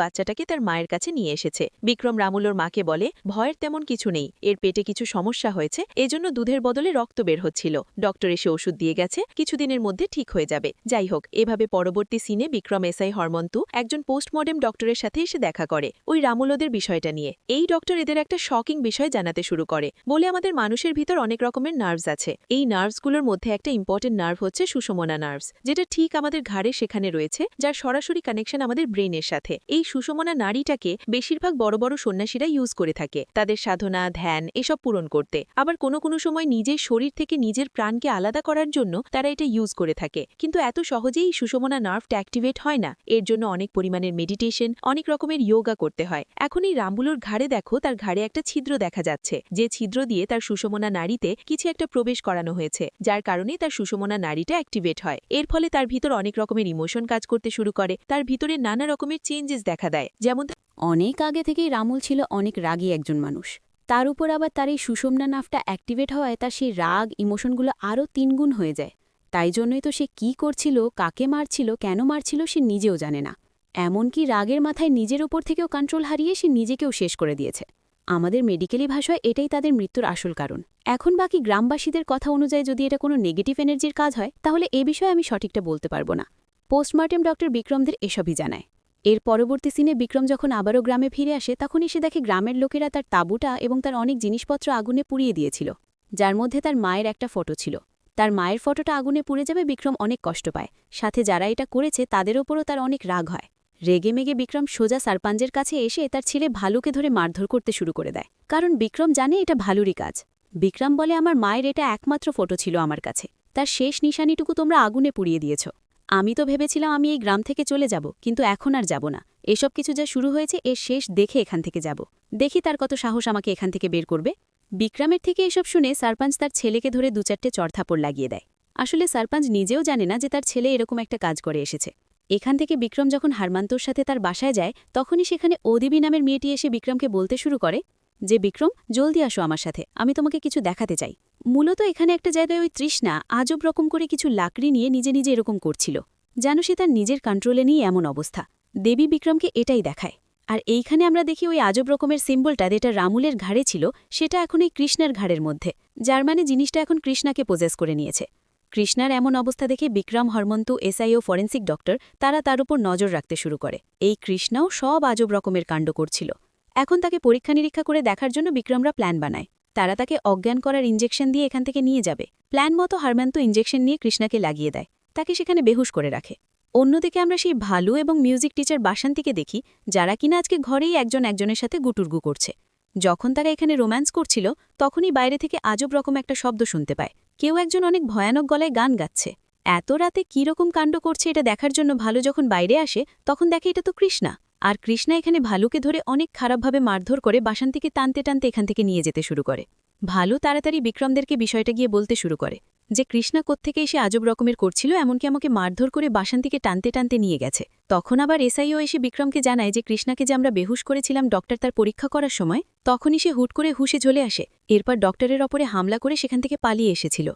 বাচ্চাটাকে তার মায়ের কাছে নিয়ে এসেছে। বিক্রম রামুলোর মাকে বলে, ভয়ের তেমন কিছু নেই, এর পেটে কিছু সমস্যা হয়েছে, এজন্য দুধের বদলে রক্ত বের হচ্ছিল। ডক্টর এসে ওষুধ দিয়ে গেছে, কিছুদিনের মধ্যে ঠিক হয়ে যাবে। যাই হোক, এভাবে পরবর্তী সিনে বিক্রম এসআই হরমন্তু একজন পোস্টমর্টেম ডক্টরের সাথে এসে দেখা করে ওই রামুলোদের বিষয়টা নিয়ে। এই ডক্টর এদের একটা শকিং বিষয় জানাতে শুরু করে, বলে আমাদের মানুষের ভিতর অনেক রকমের নার্ভস আছে। এই নার্ভসগুলোর মধ্যে একটা ইম্পর্টেন্ট নার্ভ হচ্ছে সুষমনা নার্ভস, যেটা ঠিক আমাদের ঘাড়ে সেখানে রয়েছে, যার সরাসরি কানেকশন আমাদের ব্রেনের সাথে। এই সুষমনা নাড়িটাকে বেশিরভাগ বড় বড় সন্ন্যাসীরা ইউজ করে থাকে তাদের সাধনা, ধ্যান এসব পূরণ করতে। আবার কোনো কোনো সময় নিজের শরীর থেকে নিজের প্রাণকে আলাদা করার জন্য তারা এটা ইউজ করে থাকে। কিন্তু এত সহজেই এই সুষমনা নার্ভটা অ্যাক্টিভেট হয় না, এর জন্য অনেক পরিমাণের মেডিটেশন, অনেক রকমের যোগা করতে হয়। এখন এই রামবুলোর ঘাড়ে দেখো, তার ঘাড়ে একটা ছিদ্র দেখা যাচ্ছে, যে ছিদ্র দিয়ে তার সুষমনা নাড়িতে কিছু একটা প্রবেশ করানো হয়েছে, যার কারণে তার সুষমনা নাড়িটা অ্যাক্টিভেট হয়। এর ফলে তার ভিতর অনেক রকমের ইমোশন কাজ করতে শুরু করে, তার ভিতরে নানা রকমের চেঞ্জেস দেখা দেয়। যেমন অনেক আগে থেকেই রামুল ছিল অনেক রাগী একজন মানুষ, তার উপর আবার তার এই সুষমনা নার্ভটা অ্যাক্টিভেট হওয়ায় তার সেই রাগ ইমোশনগুলো আরও 3 গুণ হয়ে যায়। তাই জন্যই তো সে কি করছিল, কাকে মারছিল, কেন মারছিল সে নিজেও জানে না। এমনকি রাগের মাথায় নিজের ওপর থেকেও কন্ট্রোল হারিয়ে সে নিজেকেও শেষ করে দিয়েছে। আমাদের মেডিকেলি ভাষায় এটাই তাদের মৃত্যুর আসল কারণ। এখন বাকি গ্রামবাসীদের কথা অনুযায়ী যদি এটা কোনো নেগেটিভ এনার্জির কাজ হয়, তাহলে এ বিষয়ে আমি সঠিকটা বলতে পারবো না। পোস্টমর্টেম ডক্টর বিক্রমদের এসবই জানায়। এর পরবর্তী সিনে বিক্রম যখন আবারও গ্রামে ফিরে আসে, তখন এসে দেখে গ্রামের লোকেরা তার তাঁবুটা এবং তার অনেক জিনিসপত্র আগুনে পুড়িয়ে দিয়েছিল, যার মধ্যে তার মায়ের একটা ফটো ছিল। তার মায়ের ফটোটা আগুনে পুড়ে যাবে বিক্রম অনেক কষ্ট পায়, সাথে যারা এটা করেছে তাদের ওপরও তার অনেক রাগ হয়। রেগেমেগে বিক্রম সোজা সারপাঞ্চের কাছে এসে তার ছেলে ভালুকে ধরে মারধর করতে শুরু করে দেয়, কারণ বিক্রম জানে এটা ভালুরই কাজ। বিক্রম বলে, আমার মায়ের এটা একমাত্র ফটো ছিল আমার কাছে, তার শেষ নিশানিটুকু তোমরা আগুনে পুড়িয়ে দিয়েছ। আমি তো ভেবেছিলাম আমি এই গ্রাম থেকে চলে যাব, কিন্তু এখন আর যাব না। এসব কিছু যা শুরু হয়েছে এর শেষ দেখে এখান থেকে যাব। দেখি তার কত সাহস আমাকে এখান থেকে বের করবে। বিক্রমের থেকে এসব শুনে সারপাঞ্চ তার ছেলেকে ধরে 2-4টে চড়থাপড় লাগিয়ে দেয়। আসলে সারপাঞ্চ নিজেও জানে না যে তার ছেলে এরকম একটা কাজ করে এসেছে। এখান থেকে বিক্রম যখন হারমান্তর সাথে তার বাসায় যায়, তখনই সেখানে ওদেবী নামের মেয়েটি এসে বিক্রমকে বলতে শুরু করে যে, বিক্রম জলদি আসো আমার সাথে, আমি তোমাকে কিছু দেখাতে চাই। মূলত এখানে একটা জায়গায় ওই তৃষ্ণা আজব রকম করে কিছু লাকড়ি নিয়ে নিজে নিজে এরকম করছিল, যেন সে তার নিজের কন্ট্রোলে নিয়ে এমন অবস্থা। দেবী বিক্রমকে এটাই দেখায়। আর এইখানে আমরা দেখি ওই আজব রকমের সিম্বলটা যেটা রামুলের ঘাড়ে ছিল, সেটা এখন এই কৃষ্ণার ঘাড়ের মধ্যে, যার মানে জিনিসটা এখন কৃষ্ণাকে পজেস করে নিয়েছে। কৃষ্ণার এমন অবস্থা দেখে বিক্রম, হরমন্তু, এসআই ও ফরেন্সিক ডক্টর তারা তার উপর নজর রাখতে শুরু করে। এই কৃষ্ণাও সব আজব রকমের কাণ্ড করছিল। এখন তাকে পরীক্ষা নিরীক্ষা করে দেখার জন্য বিক্রমরা প্ল্যান বানায়। তারা তাকে অজ্ঞান করার ইঞ্জেকশন দিয়ে এখান থেকে নিয়ে যাবে। প্ল্যান মতো হরমন্তু ইঞ্জেকশন নিয়ে কৃষ্ণাকে লাগিয়ে দেয়, তাকে সেখানে বেহুশ করে রাখে। অন্যদিকে আমরা সেই ভালু এবং মিউজিক টিচার বাসন্তীকে দেখি, যারা কিনা আজকে ঘরেই একজন একজনের সাথে গুটুরগু করছে। যখন তারা এখানে রোম্যান্স করছিল, তখনই বাইরে থেকে আজব রকম একটা শব্দ শুনতে পায়। কেউ একজন অনেক ভয়ানক গলায় গান গাচ্ছে। এত রাতে কী রকম কাণ্ড করছে এটা দেখার জন্য ভালু যখন বাইরে আসে, তখন দেখে এটা তো কৃষ্ণা। আর কৃষ্ণা এখানে ভালুকে ধরে অনেক খারাপভাবে মারধর করে বাসন্তীকে টানতে টানতে এখান থেকে নিয়ে যেতে শুরু করে। ভালু তাড়াতাড়ি বিক্রমদেরকে বিষয়টা গিয়ে বলতে শুরু করে যে কৃষ্ণা কোত্থেকে এসে আজব রকমের করছিল, এমনকি আমাকে মারধর করে বাসন্তীকে টানতে টানতে নিয়ে গেছে। তখন আবার এসআইও এসে বিক্রমকে জানায় যে কৃষ্ণাকে যে আমরা বেহুশ করেছিলাম ডক্টর তার পরীক্ষা করার সময়, তখনই সে হুট করে হুশে চলে আসে। এরপর ডক্টরের ওপরে হামলা করে সেখান থেকে পালিয়ে এসেছিল।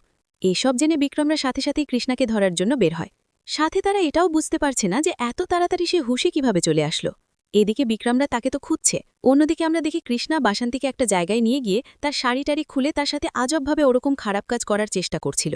এসব জেনে বিক্রমরা সাথে সাথেই কৃষ্ণাকে ধরার জন্য বের হয়। সাথে তারা এটাও বুঝতে পারছে না যে এত তাড়াতাড়ি সে হুশে কিভাবে চলে আসলো। এদিকে বিক্রমরা তাকে তো খুঁজছে, অন্যদিকে আমরা দেখি কৃষ্ণা বাসন্তীকে একটা জায়গায় নিয়ে গিয়ে তার শাড়ি খুলে তার সাথে আজবভাবে ওরকম খারাপ কাজ করার চেষ্টা করছিল।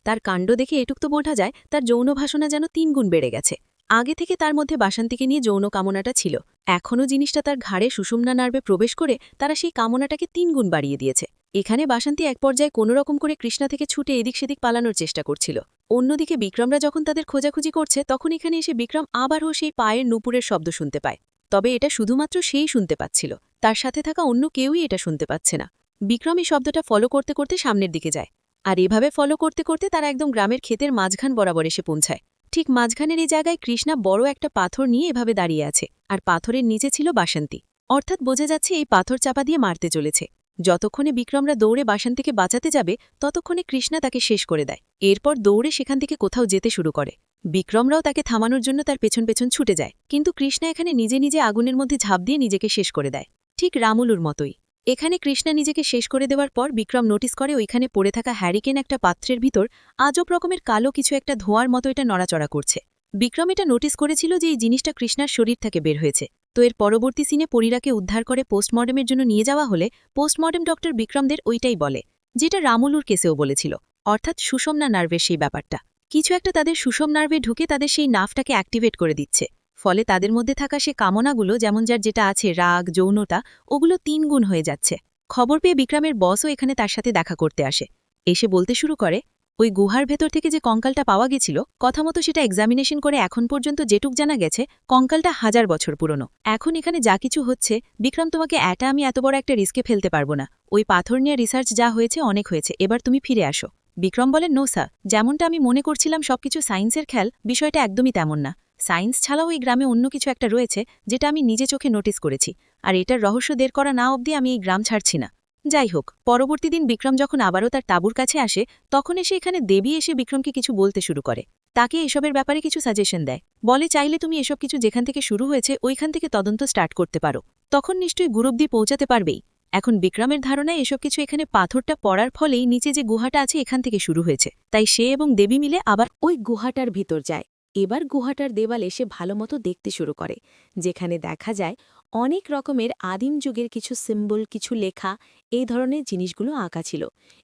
তার কাণ্ড দেখে এটুক তো বোঝা যায় তার যৌন ভাষণা যেন 3 গুণ বেড়ে গেছে। আগে থেকে তার মধ্যে বাসন্তীকে নিয়ে যৌন কামনাটা ছিল, এখনও জিনিসটা তার ঘাড়ে সুষুম্না নার্ভে প্রবেশ করে তারা সেই কামনাটাকে 3 গুণ বাড়িয়ে দিয়েছে। এখানে বাসন্তী এক পর্যায়ে কোনোরকম করে কৃষ্ণা থেকে ছুটে এদিক সেদিক পালানোর চেষ্টা করছিল। অন্যদিকে বিক্রমরা যখন তাদের খোঁজাখুঁজি করছে, তখন এখানে এসে বিক্রম আবারও সেই পায়ের নুপুরের শব্দ শুনতে পায়। তবে এটা শুধুমাত্র সেই শুনতে পাচ্ছিল, তার সাথে থাকা অন্য কেউই এটা শুনতে পাচ্ছে না। বিক্রম এই শব্দটা ফলো করতে করতে সামনের দিকে যায়, আর এভাবে ফলো করতে করতে তারা একদম গ্রামের ক্ষেতের মাঝখান বরাবর এসে পৌঁছায়। ঠিক মাঝখানের এই জায়গায় কৃষ্ণা বড় একটা পাথর নিয়ে এভাবে দাঁড়িয়ে আছে, আর পাথরের নিচে ছিল বাসন্তী। অর্থাৎ বোঝা যাচ্ছে এই পাথর চাপা দিয়ে মারতে চলেছে। যতক্ষণে বিক্রমরা দৌড়ে বাসন্তীকে বাঁচাতে যাবে ততক্ষণে কৃষ্ণা তাকে শেষ করে দেয়। এরপর দৌড়ে সেখান থেকে কোথাও যেতে শুরু করে। বিক্রমরাও তাকে থামানোর জন্য তার পেছন পেছন ছুটে যায়, কিন্তু কৃষ্ণা এখানে নিজে নিজে আগুনের মধ্যে ঝাঁপ দিয়ে নিজেকে শেষ করে দেয়, ঠিক রামুলুর মতোই। এখানে কৃষ্ণা নিজেকে শেষ করে দেওয়ার পর বিক্রম নোটিস করে ওইখানে পড়ে থাকা হ্যারিকেন একটা পাত্রের ভিতর আজব রকমের কালো কিছু একটা ধোঁয়ার মতো এটা নড়াচড়া করছে। বিক্রম এটা নোটিস করেছিল যে এই জিনিসটা কৃষ্ণার শরীর থেকে বের হয়েছে। তো এর পরবর্তী সিনে পরীরাকে উদ্ধার করে পোস্টমর্টেমের জন্য নিয়ে যাওয়া হলে পোস্টমর্টেম ডক্টর বিক্রমদের ওইটাই বলে, যেটা রামুলুর কেসেও বলেছিল, অর্থাৎ সুষমনা নার্ভের সেই ব্যাপারটা। কিছু একটা তাদের সুষম নার্ভে ঢুকে তাদের সেই নার্ভটাকে অ্যাক্টিভেট করে দিচ্ছে। ফলে তাদের মধ্যে থাকা সে কামনাগুলো, যেমন যার যেটা আছে রাগ, যৌনতা, ওগুলো 3 গুণ হয়ে যাচ্ছে। খবর পেয়ে বিক্রমের বসও এখানে তার সাথে দেখা করতে আসে। এসে বলতে শুরু করে, ওই গুহার ভেতর থেকে যে কঙ্কালটা পাওয়া গেছিল, কথা মতো সেটা এক্সামিনেশন করে এখন পর্যন্ত যেটুক জানা গেছে কঙ্কালটা 1000 বছর পুরনো। এখন এখানে যা কিছু হচ্ছে, বিক্রম তোমাকে আমি এত বড় একটা রিস্কে ফেলতে পারবো না। ওই পাথর নিয়ে রিসার্চ যা হয়েছে অনেক হয়েছে, এবার তুমি ফিরে আসো। বিক্রম বলেন, নো স্যার, যেমনটা আমি মনে করছিলাম সবকিছু সায়েন্সের খেল, বিষয়টা একদমই তেমন না। সায়েন্স ছাড়াও এই গ্রামে অন্য কিছু একটা রয়েছে, যেটা আমি নিজে চোখে নোটিস করেছি, আর এটার রহস্য বের করা না অবধি আমি এই গ্রাম ছাড়ছি না। যাই হোক, পরবর্তী দিন বিক্রম যখন আবারও তার তাঁবুর কাছে আসে, তখন এসে এখানে দেবী এসে বিক্রমকে কিছু বলতে শুরু করে। তাকে এসবের ব্যাপারে কিছু সাজেশন দেয়, বলে চাইলে তুমি এসব কিছু যেখান থেকে শুরু হয়েছে ওইখান থেকে তদন্ত স্টার্ট করতে পারো, তখন নিশ্চয়ই গুরুব্দি পৌঁছাতে পারবেই। এখন বিক্রমের ধারণায় এসব কিছু এখানে পাথরটা পড়ার ফলেই নিচে যে গুহাটা আছে এখান থেকে শুরু হয়েছে, তাই সে এবং দেবী মিলে আবার ওই গুহাটার ভিতর যায়। এবার গুহাটার দেওয়ালে সে ভালোমতো দেখতে শুরু করে, যেখানে দেখা যায় অনেক রকমের আদিম যুগের কিছু সিম্বল, কিছু লেখা, এই ধরনের জিনিসগুলো আঁকা ছিল।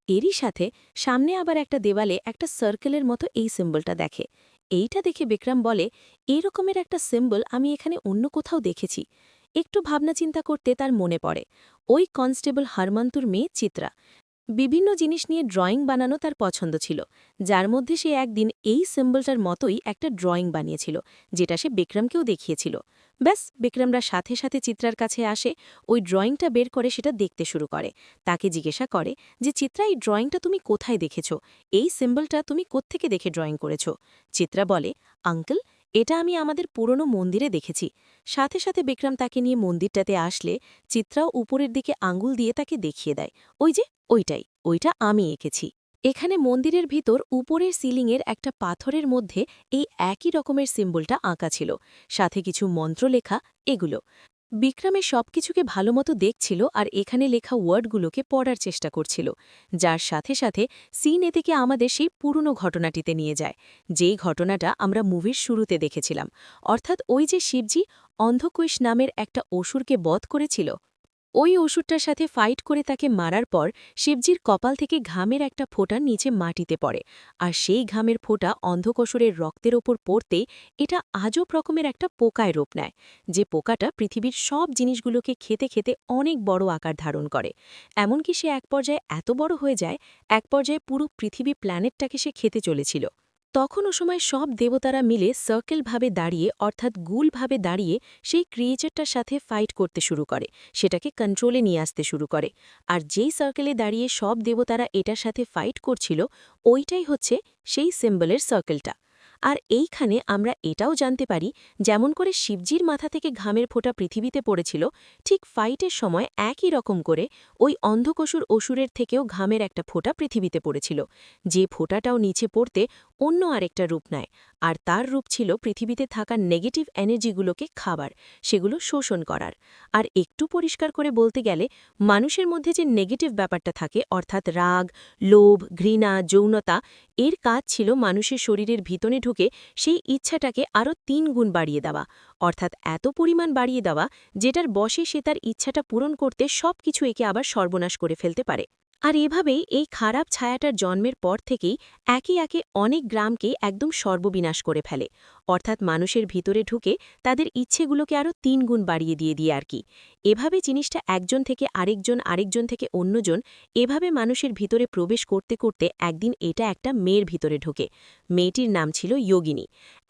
এরই সাথে সামনে আবার একটা দেওয়ালে একটা সার্কেলের মতো এই সিম্বলটা দেখে। এইটা দেখে বিক্রম বলে, এই রকমের একটা সিম্বল আমি এখানে অন্য কোথাও দেখেছি। একটু ভাবনা চিন্তা করতে তার মনে পড়ে ওই কনস্টেবল হারমান্তুর মেয়ে চিত্রা। বিভিন্ন জিনিস নিয়ে ড্রয়িং বানানো তার পছন্দ ছিল, যার মধ্যে সে একদিন এই সিম্বলটার মতোই একটা ড্রয়িং বানিয়েছিল, যেটা সে বিক্রমকেও দেখিয়েছিল। ব্যাস, বিক্রমরা সাথে সাথে চিত্রার কাছে আসে, ওই ড্রয়িংটা বের করে সেটা দেখতে শুরু করে। তাকে জিজ্ঞাসা করে যে, চিত্রা, এই ড্রয়িংটা তুমি কোথায় দেখেছ? এই সিম্বলটা তুমি কোত্থেকে দেখে ড্রয়িং করেছ? চিত্রা বলে, আঙ্কেল, এটা আমি আমাদের পুরনো মন্দিরে দেখেছি। সাথে সাথে বিক্রম তাকে নিয়ে মন্দিরটাতে আসলে চিত্রাও উপরের দিকে আঙ্গুল দিয়ে তাকে দেখিয়ে দেয়, ওই যে ওইটাই, ওইটা আমি এঁকেছি। এখানে মন্দিরের ভিতর উপরের সিলিংয়ের একটা পাথরের মধ্যে এই একই রকমের সিম্বলটা আঁকা ছিল, সাথে কিছু মন্ত্র লেখা, এগুলো। বিক্রমের সবকিছুকে ভালোমতো দেখছিল আর এখানে লেখা ওয়ার্ডগুলোকে পড়ার চেষ্টা করছিল, যার সাথে সাথে সিন থেকে আমাদের সেই পুরনো ঘটনাটিতে নিয়ে যায়, যেই ঘটনাটা আমরা মুভির শুরুতে দেখেছিলাম, অর্থাৎ ওই যে শিবজি অন্ধকুশ নামের একটা অসুরকে বধ করেছিল। ওই অসুরটার সাথে ফাইট করে তাকে মারার পর শিবজির কপাল থেকে ঘামের একটা ফোঁটা নিচে মাটিতে পড়ে, আর সেই ঘামের ফোঁটা অন্ধকসুরের রক্তের ওপর পড়তেই এটা আজব রকমের একটা পোকায় রূপ নেয়, যে পোকাটা পৃথিবীর সব জিনিসগুলোকে খেতে খেতে অনেক বড় আকার ধারণ করে। এমনকি সে এক পর্যায়ে এত বড় হয়ে যায়, এক পর্যায়ে পুরো পৃথিবী প্ল্যানেটটাকে সে খেতে চলেছিল। তখন ও সময় সব দেবতারা মিলে সার্কেলভাবে দাঁড়িয়ে, অর্থাৎ গুলভাবে দাঁড়িয়ে সেই ক্রিয়েচারটার সাথে ফাইট করতে শুরু করে, সেটাকে কন্ট্রোলে নিয়ে আসতে শুরু করে। আর যেই সার্কেলে দাঁড়িয়ে সব দেবতারা এটার সাথে ফাইট করছিল, ওইটাই হচ্ছে সেই সিম্বলের সার্কেলটা। আর এইখানে আমরা এটাও জানতে পারি, যেমন করে শিবজির মাথা থেকে ঘামের ফোঁটা পৃথিবীতে পড়েছিল, ঠিক ফাইটের সময় একই রকম করে ওই অন্ধকসুর অসুরের থেকেও ঘামের একটা ফোঁটা পৃথিবীতে পড়েছিল, যে ফোঁটাটাও নিচে পড়তে অন্য আরেকটা রূপ নেয়, আর তার রূপ ছিল পৃথিবীতে থাকা নেগেটিভ এনার্জিগুলোকে খাবার, সেগুলো শোষণ করার। আর একটু পরিষ্কার করে বলতে গেলে, মানুষের মধ্যে যে নেগেটিভ ব্যাপারটা থাকে, অর্থাৎ রাগ, লোভ, ঘৃণা, যৌনতা, এর কাজ ছিল মানুষের শরীরের ভিতরে ঢুকে সেই ইচ্ছাটাকে আরও 3 গুণ বাড়িয়ে দেওয়া, অর্থাৎ এত পরিমাণ বাড়িয়ে দেওয়া যেটার বশে সে তার ইচ্ছাটা পূরণ করতে সব কিছু একে আবার সর্বনাশ করে ফেলতে পারে। আর এভাবেই এই খারাপ ছায়াটার জন্মের পর থেকেই একে একে অনেক গ্রামকে একদম সর্ববিনাশ করে ফেলে, অর্থাৎ মানুষের ভিতরে ঢুকে তাদের ইচ্ছেগুলোকে আরও 3 গুণ বাড়িয়ে দিয়ে আর কি। এভাবে জিনিসটা একজন থেকে আরেকজন, আরেকজন থেকে অন্যজন, এভাবে মানুষের ভিতরে প্রবেশ করতে করতে একদিন এটা একটা মেয়ের ভিতরে ঢোকে। মেয়েটির নাম ছিল যোগিনী।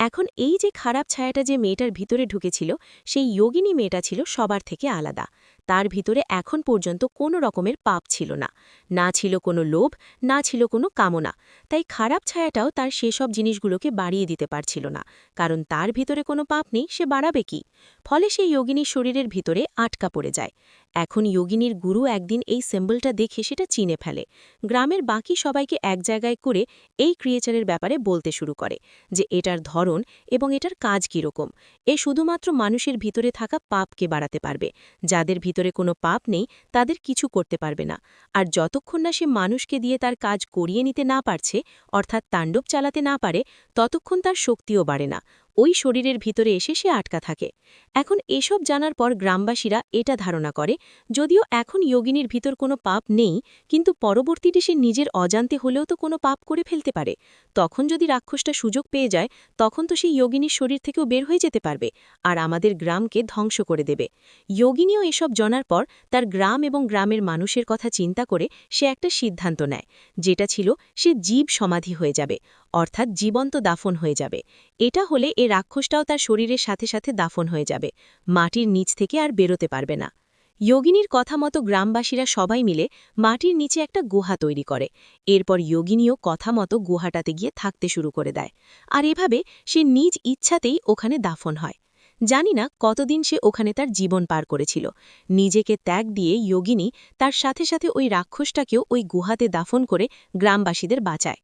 এখন এই যে খারাপ ছায়াটা যে মেয়েটার ভিতরে ঢুকেছিল, সেই যোগিনী মেয়েটা ছিল সবার থেকে আলাদা। তার ভিতরে এখন পর্যন্ত কোনো রকমের পাপ ছিল না, না ছিল কোনো লোভ, না ছিল কোনো কামনা। তাই খারাপ ছায়াটাও তার সেসব জিনিসগুলোকে বাড়িয়ে দিতে পারছিল না, কারণ তার ভিতরে কোনো পাপ নেই, সে বাড়াবে কি? ফলে সেই যোগিনীর শরীরের ভিতরে আটকা পড়ে যায়। এখন যোগিনীর গুরু একদিন এই সিম্বলটা দেখে সেটা চিনে ফেলে। গ্রামের বাকি সবাইকে এক জায়গায় করে এই ক্রিয়েচারের ব্যাপারে বলতে শুরু করে যে এটার ধরন এবং এটার কাজ কীরকম। এ শুধুমাত্র মানুষের ভিতরে থাকা পাপকে বাড়াতে পারবে। যাদের ভিতরে কোনো পাপ নেই তাদের কিছু করতে পারবে না। আর যতক্ষণ না সে মানুষকে দিয়ে তার কাজ করিয়ে নিতে না পারছে, অর্থাৎ তাণ্ডব চালাতে না পারে, ততক্ষণ তার শক্তিও বাড়ে না। ওই শরীরের ভিতরে এসে সে আটকা থাকে। এখন এসব জানার পর গ্রামবাসীরা এটা ধারণা করে, যদিও এখন যোগিনীর ভিতর কোনো পাপ নেই, কিন্তু পরবর্তীতে সে নিজের অজান্তে হলেও তো কোনো পাপ করে ফেলতে পারে। তখন যদি রাক্ষসটা সুযোগ পেয়ে যায়, তখন তো সেই যোগিনীর শরীর থেকেও বের হয়ে যেতে পারবে আর আমাদের গ্রামকে ধ্বংস করে দেবে। যোগিনীও এসব জানার পর তার গ্রাম এবং গ্রামের মানুষের কথা চিন্তা করে সে একটা সিদ্ধান্ত নেয়, যেটা ছিল সে জীব সমাধি হয়ে যাবে, অর্থাৎ জীবন্ত দাফন হয়ে যাবে। এটা হলে এ রাক্ষসটাও তার শরীরের সাথে সাথে দাফন হয়ে যাবে, মাটির নিচ থেকে আর বেরোতে পারবে না। যোগিনীর কথা মতো গ্রামবাসীরা সবাই মিলে মাটির নিচে একটা গুহা তৈরি করে। এরপর যোগিনীও কথা মতো গুহাটাতে গিয়ে থাকতে শুরু করে দেয়, আর এভাবে সে নিজ ইচ্ছাতেই ওখানে দাফন হয়। জানি না কতদিন সে ওখানে তার জীবন পার করেছিল। নিজেকে ত্যাগ দিয়ে যোগিনী তার সাথে সাথে ওই রাক্ষসটাকেও ওই গুহাতে দাফন করে গ্রামবাসীদের বাঁচায়।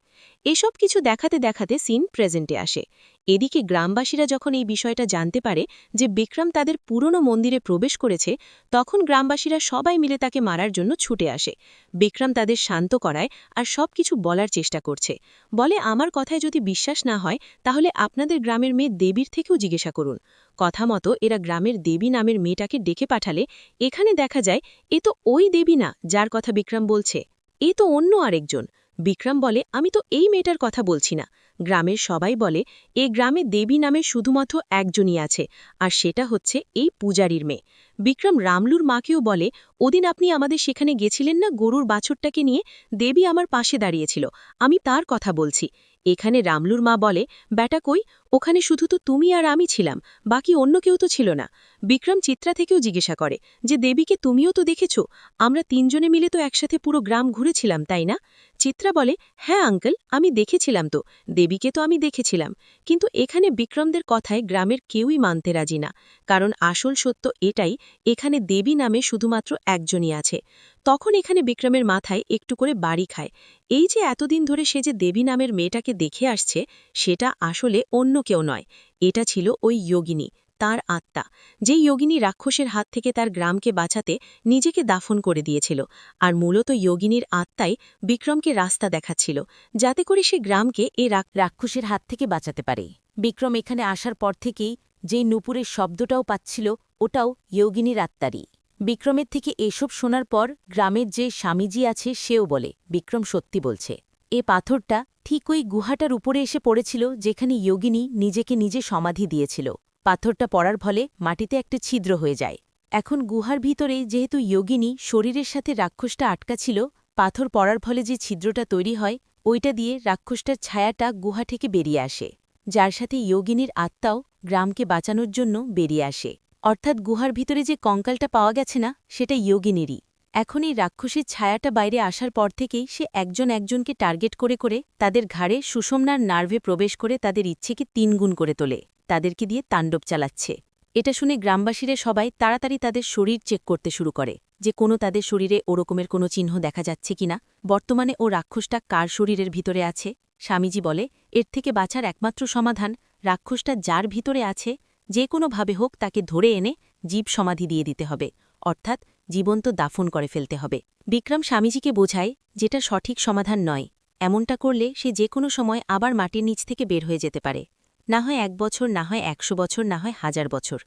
এসব কিছু দেখাতে দেখাতে সিন প্রেজেন্টে আসে। এদিকে গ্রামবাসীরা যখন এই বিষয়টা জানতে পারে যে বিক্রম তাদের পুরনো মন্দিরে প্রবেশ করেছে, তখন গ্রামবাসীরা সবাই মিলে তাকে মারার জন্য ছুটে আসে। বিক্রম তাদের শান্ত করায় আর সব কিছু বলার চেষ্টা করছে। বলে, আমার কথায় যদি বিশ্বাস না হয় তাহলে আপনাদের গ্রামের মেয়ে দেবীর থেকেও জিজ্ঞাসা করুন। কথা মতো এরা গ্রামের দেবী নামের মেয়েটাকে ডেকে পাঠালে এখানে দেখা যায় এ তো ওই দেবী না যার কথা বিক্রম বলছে, এ তো অন্য আরেকজন। বিক্রম বলে, আমি তো এই মেয়েটার কথা বলছি না। গ্রামের সবাই বলে, এ গ্রামে দেবী নামে শুধুমাত্র একজনই আছে, আর সেটা হচ্ছে এই পূজারীর মেয়ে। বিক্রম রামলুর মাকেও বলে, ওদিন আপনি আমাদের সেখানে গেছিলেন না গরুর বাছুরটাকে নিয়ে? দেবী আমার পাশে দাঁড়িয়েছিল, আমি তার কথা বলছি। এখানে রামলুর মা বলে, ব্যাটা কই, ওখানে শুধু তো তুমি আর আমি ছিলাম, বাকি অন্য কেউ তো ছিল না। বিক্রম চিত্রা থেকেও জিজ্ঞাসা করে যে দেবীকে তুমিও তো দেখেছ? আমরা তিনজনে মিলে তো একসাথে পুরো গ্রাম ঘুরেছিলাম, তাই না? চিত্রা বলে, হ্যাঁ আঙ্কেল, আমি দেখেছিলাম তো, দেবীকে তো আমি দেখেছিলাম। কিন্তু এখানে বিক্রমদের কথায় গ্রামের কেউই মানতে রাজি না, কারণ আসল সত্য এটাই, এখানে দেবী নামে শুধুমাত্র একজনই আছে। তখন এখানে বিক্রমের মাথায় একটু করে বাড়ি খায়। এই যে এতদিন ধরে সে যে দেবী নামের মেয়েটাকে দেখে আসছে, সেটা আসলে অন্য কেউ নয়, এটা ছিল ওই যোগিনী, তার আত্মা, যেই যোগিনী রাক্ষসের হাত থেকে তার গ্রামকে বাঁচাতে নিজেকে দাফন করে দিয়েছিল। আর মূলত যোগিনীর আত্মাই বিক্রমকে রাস্তা দেখাচ্ছিল, যাতে করে সে গ্রামকে রাক্ষসের হাত থেকে বাঁচাতে পারে। বিক্রম এখানে আসার পর থেকেই যেই নুপুরের শব্দটাও পাচ্ছিল, ওটাও যোগিনীর আত্মারই। বিক্রমের থেকে এসব শোনার পর গ্রামের যে স্বামীজি আছে সেও বলে, বিক্রম সত্যি বলছে। এ পাথরটা ঠিক ওই গুহাটার উপরে এসে পড়েছিল যেখানে যোগিনী নিজেকে নিজে সমাধি দিয়েছিল। পাথরটা পড়ার ফলে মাটিতে একটা ছিদ্র হয়ে যায়। এখন গুহার ভিতরে যেহেতু যোগিনী শরীরের সাথে রাক্ষসটা আটকা ছিল, পাথর পড়ার ফলে যে ছিদ্রটা তৈরি হয়, ওইটা দিয়ে রাক্ষসটার ছায়াটা গুহা থেকে বেরিয়ে আসে, যার সাথে যোগিনীর আত্মাও গ্রামকে বাঁচানোর জন্য বেরিয়ে আসে। অর্থাৎ গুহার ভিতরে যে কঙ্কালটা পাওয়া গেছে না, সেটা যোগিনীরই। এখন এই রাক্ষসীর ছায়াটা বাইরে আসার পর থেকেই সে একজন একজনকে টার্গেট করে করে তাদের ঘাড়ে সুষমনার নার্ভে প্রবেশ করে তাদের ইচ্ছেকে ৩ গুণ করে তোলে, তাদেরকে দিয়ে তাণ্ডব চালাচ্ছে। এটা শুনে গ্রামবাসীরা সবাই তাড়াতাড়ি তাদের শরীর চেক করতে শুরু করে যে কোনো তাদের শরীরে ওরকমের কোনো চিহ্ন দেখা যাচ্ছে কিনা, বর্তমানে ও রাক্ষসটা কার শরীরের ভিতরে আছে। স্বামীজি বলে, এর থেকে বাঁচার একমাত্র সমাধান, রাক্ষসটা যার ভিতরে আছে যে কোনোভাবে হোক তাকে ধরে এনে জীব সমাধি দিয়ে দিতে হবে, অর্থাৎ জীবন্ত দাফন করে ফেলতে হবে। বিক্রম স্বামীজিকে বোঝায় যেটা সঠিক সমাধান নয়, এমনটা করলে সে যে কোনো সময় আবার মাটির নিচ থেকে বের হয়ে যেতে পারে, না হয় ১ বছর, না হয় ১০০ বছর, না হয় ১০০০ বছর,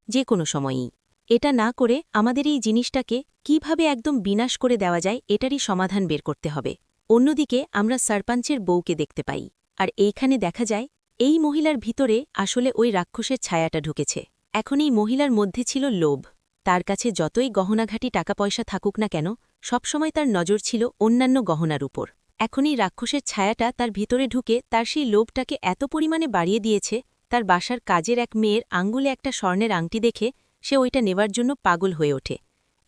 যে কোনো সময়ই। এটা না করে আমাদের এই জিনিসটাকে কিভাবে একদম বিনাশ করে দেওয়া যায় এটারই সমাধান বের করতে হবে। অন্যদিকে আমরা সরপঞ্চের বউকে দেখতে পাই, আর এইখানে দেখা যায় এই মহিলার ভিতরে আসলে ওই রাক্ষসের ছায়াটা ঢুকেছে। এখন এই মহিলার মধ্যে ছিল লোভ। তার কাছে যতই গহনাঘাটি টাকা পয়সা থাকুক না কেন, সবসময় তার নজর ছিল অন্যান্য গহনার উপর। এখন এই রাক্ষসের ছায়াটা তার ভিতরে ঢুকে তার সেই লোভটাকে এত পরিমাণে বাড়িয়ে দিয়েছে তার বাসার কাজের এক মেয়ের আঙ্গুলে একটা স্বর্ণের আংটি দেখে সে ওইটা নেবার জন্য পাগল হয়ে ওঠে,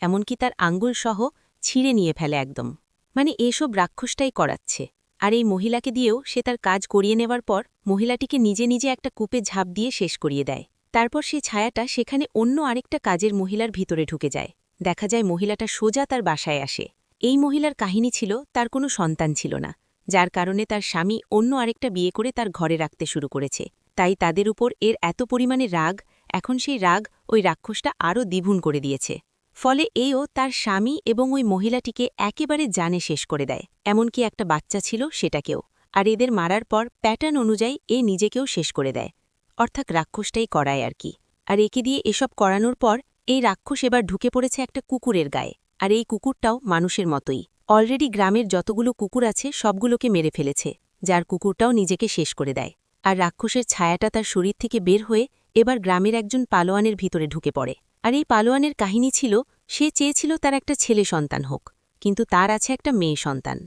এমনকি তার আঙ্গুল সহ ছিঁড়ে নিয়ে ফেলে একদম। মানে এসব রাক্ষসটাই করাচ্ছে। আর এই মহিলাকে দিয়েও সে তার কাজ করিয়ে নেবার পর মহিলাটিকে নিজে নিজে একটা কূপে ঝাঁপ দিয়ে শেষ করিয়ে দেয়। তারপর সেই ছায়াটা সেখানে অন্য আরেকটা কাজের মহিলার ভিতরে ঢুকে যায়। দেখা যায় মহিলাটা সোজা তার বাসায় আসে। এই মহিলার কাহিনী ছিল তার কোনো সন্তান ছিল না, যার কারণে তার স্বামী অন্য আরেকটা বিয়ে করে তার ঘরে রাখতে শুরু করেছে। তাই তাদের উপর এর এত পরিমাণে রাগ, এখন সেই রাগ ওই রাক্ষসটা আরও দ্বিগুণ করে দিয়েছে। ফলে এও তার স্বামী এবং ওই মহিলাটিকে একেবারে জানে শেষ করে দেয়। এমনকি একটা বাচ্চা ছিল সেটাকেও। আর এদের মারার পর প্যাটার্ন অনুযায়ী এ নিজেকেও শেষ করে দেয়। অর্থাৎ রাক্ষসটাই করায় আর কি। আর একে দিয়ে এসব করানোর পর এই রাক্ষস এবার ঢুকে পড়েছে একটা কুকুরের গায়ে। আর এই কুকুরটাও মানুষের মতোই। অলরেডি গ্রামের যতগুলো কুকুর আছে সবগুলোকে মেরে ফেলেছে, যার কুকুরটাও নিজেকে শেষ করে দেয়। আর রাক্ষসের ছায়াটা তার শরীর থেকে বের হয়ে এবার গ্রামের একজন পালোয়ানের ভিতরে ঢুকে পড়ে। আর এই পালোয়ানের কাহিনী ছিল, সে চেয়েছিল তার একটা ছেলে সন্তান হোক, কিন্তু তার আছে একটা মেয়ে সন্তান।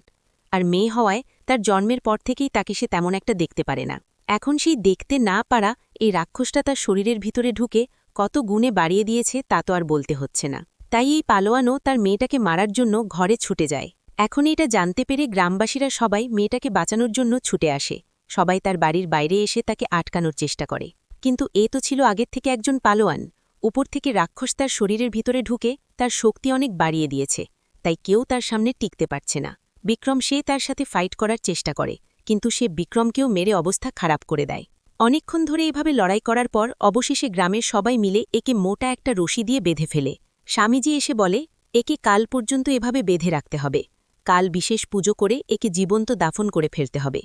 আর মেয়ে হওয়ায় তার জন্মের পর থেকেই তাকে সে তেমন একটা দেখতে পারে না। এখন সেই দেখতে না পারা এই রাক্ষসটা তার শরীরের ভিতরে ঢুকে কত গুণে বাড়িয়ে দিয়েছে তা তো আর বলতে হচ্ছে না। তাই এই পালোয়ানও তার মেয়েটাকে মারার জন্য ঘরে ছুটে যায়। এখন এটা জানতে পেরে গ্রামবাসীরা সবাই মেয়েটাকে বাঁচানোর জন্য ছুটে আসে। সবাই তার বাড়ির বাইরে এসে তাকে আটকানোর চেষ্টা করে। কিন্তু এ তো ছিল আগের থেকে একজন পালোয়ান। উপর থেকে রাক্ষস তার শরীরের ভিতরে ঢুকে তার শক্তি অনেক বাড়িয়ে দিয়েছে, তাই কেউ তার সামনে টিকতে পারছে না। বিক্রম সে তার সাথে ফাইট করার চেষ্টা করে, কিন্তু সে বিক্রমকেও মেরে অবস্থা খারাপ করে দেয়। অনেকক্ষণ ধরে এভাবে লড়াই করার পর অবশেষে গ্রামের সবাই মিলে একে মোটা একটা রশি দিয়ে বেঁধে ফেলে। স্বামীজি এসে বলে, একে কাল পর্যন্ত এভাবে বেঁধে রাখতে হবে। কাল বিশেষ পুজো করে একে জীবন্ত দাফন করে ফেলতে হবে,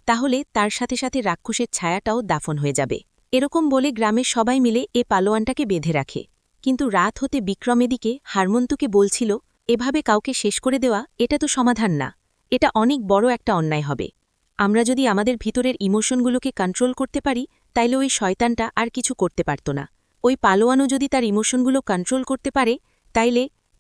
তাহলে তার সাথে সাথে রাক্ষসের ছায়াটাও দাফন হয়ে যাবে। এরকম বলে গ্রামের সবাই মিলে এ পালোয়ানটাকে বেঁধে রাখে। কিন্তু রাত হতে বিক্রম এদিকে হারমন্তুকে বলছিল, এভাবে কাউকে শেষ করে দেওয়া এটা তো সমাধান না, এটা অনেক বড় একটা অন্যায় হবে। আমরা যদি আমাদের ভিতরের ইমোশনগুলোকে কন্ট্রোল করতে পারি, তাইলে ওই শয়তানটা আর কিছু করতে পারত না। ওই পালোয়ানও যদি তার ইমোশনগুলো কন্ট্রোল করতে পারে,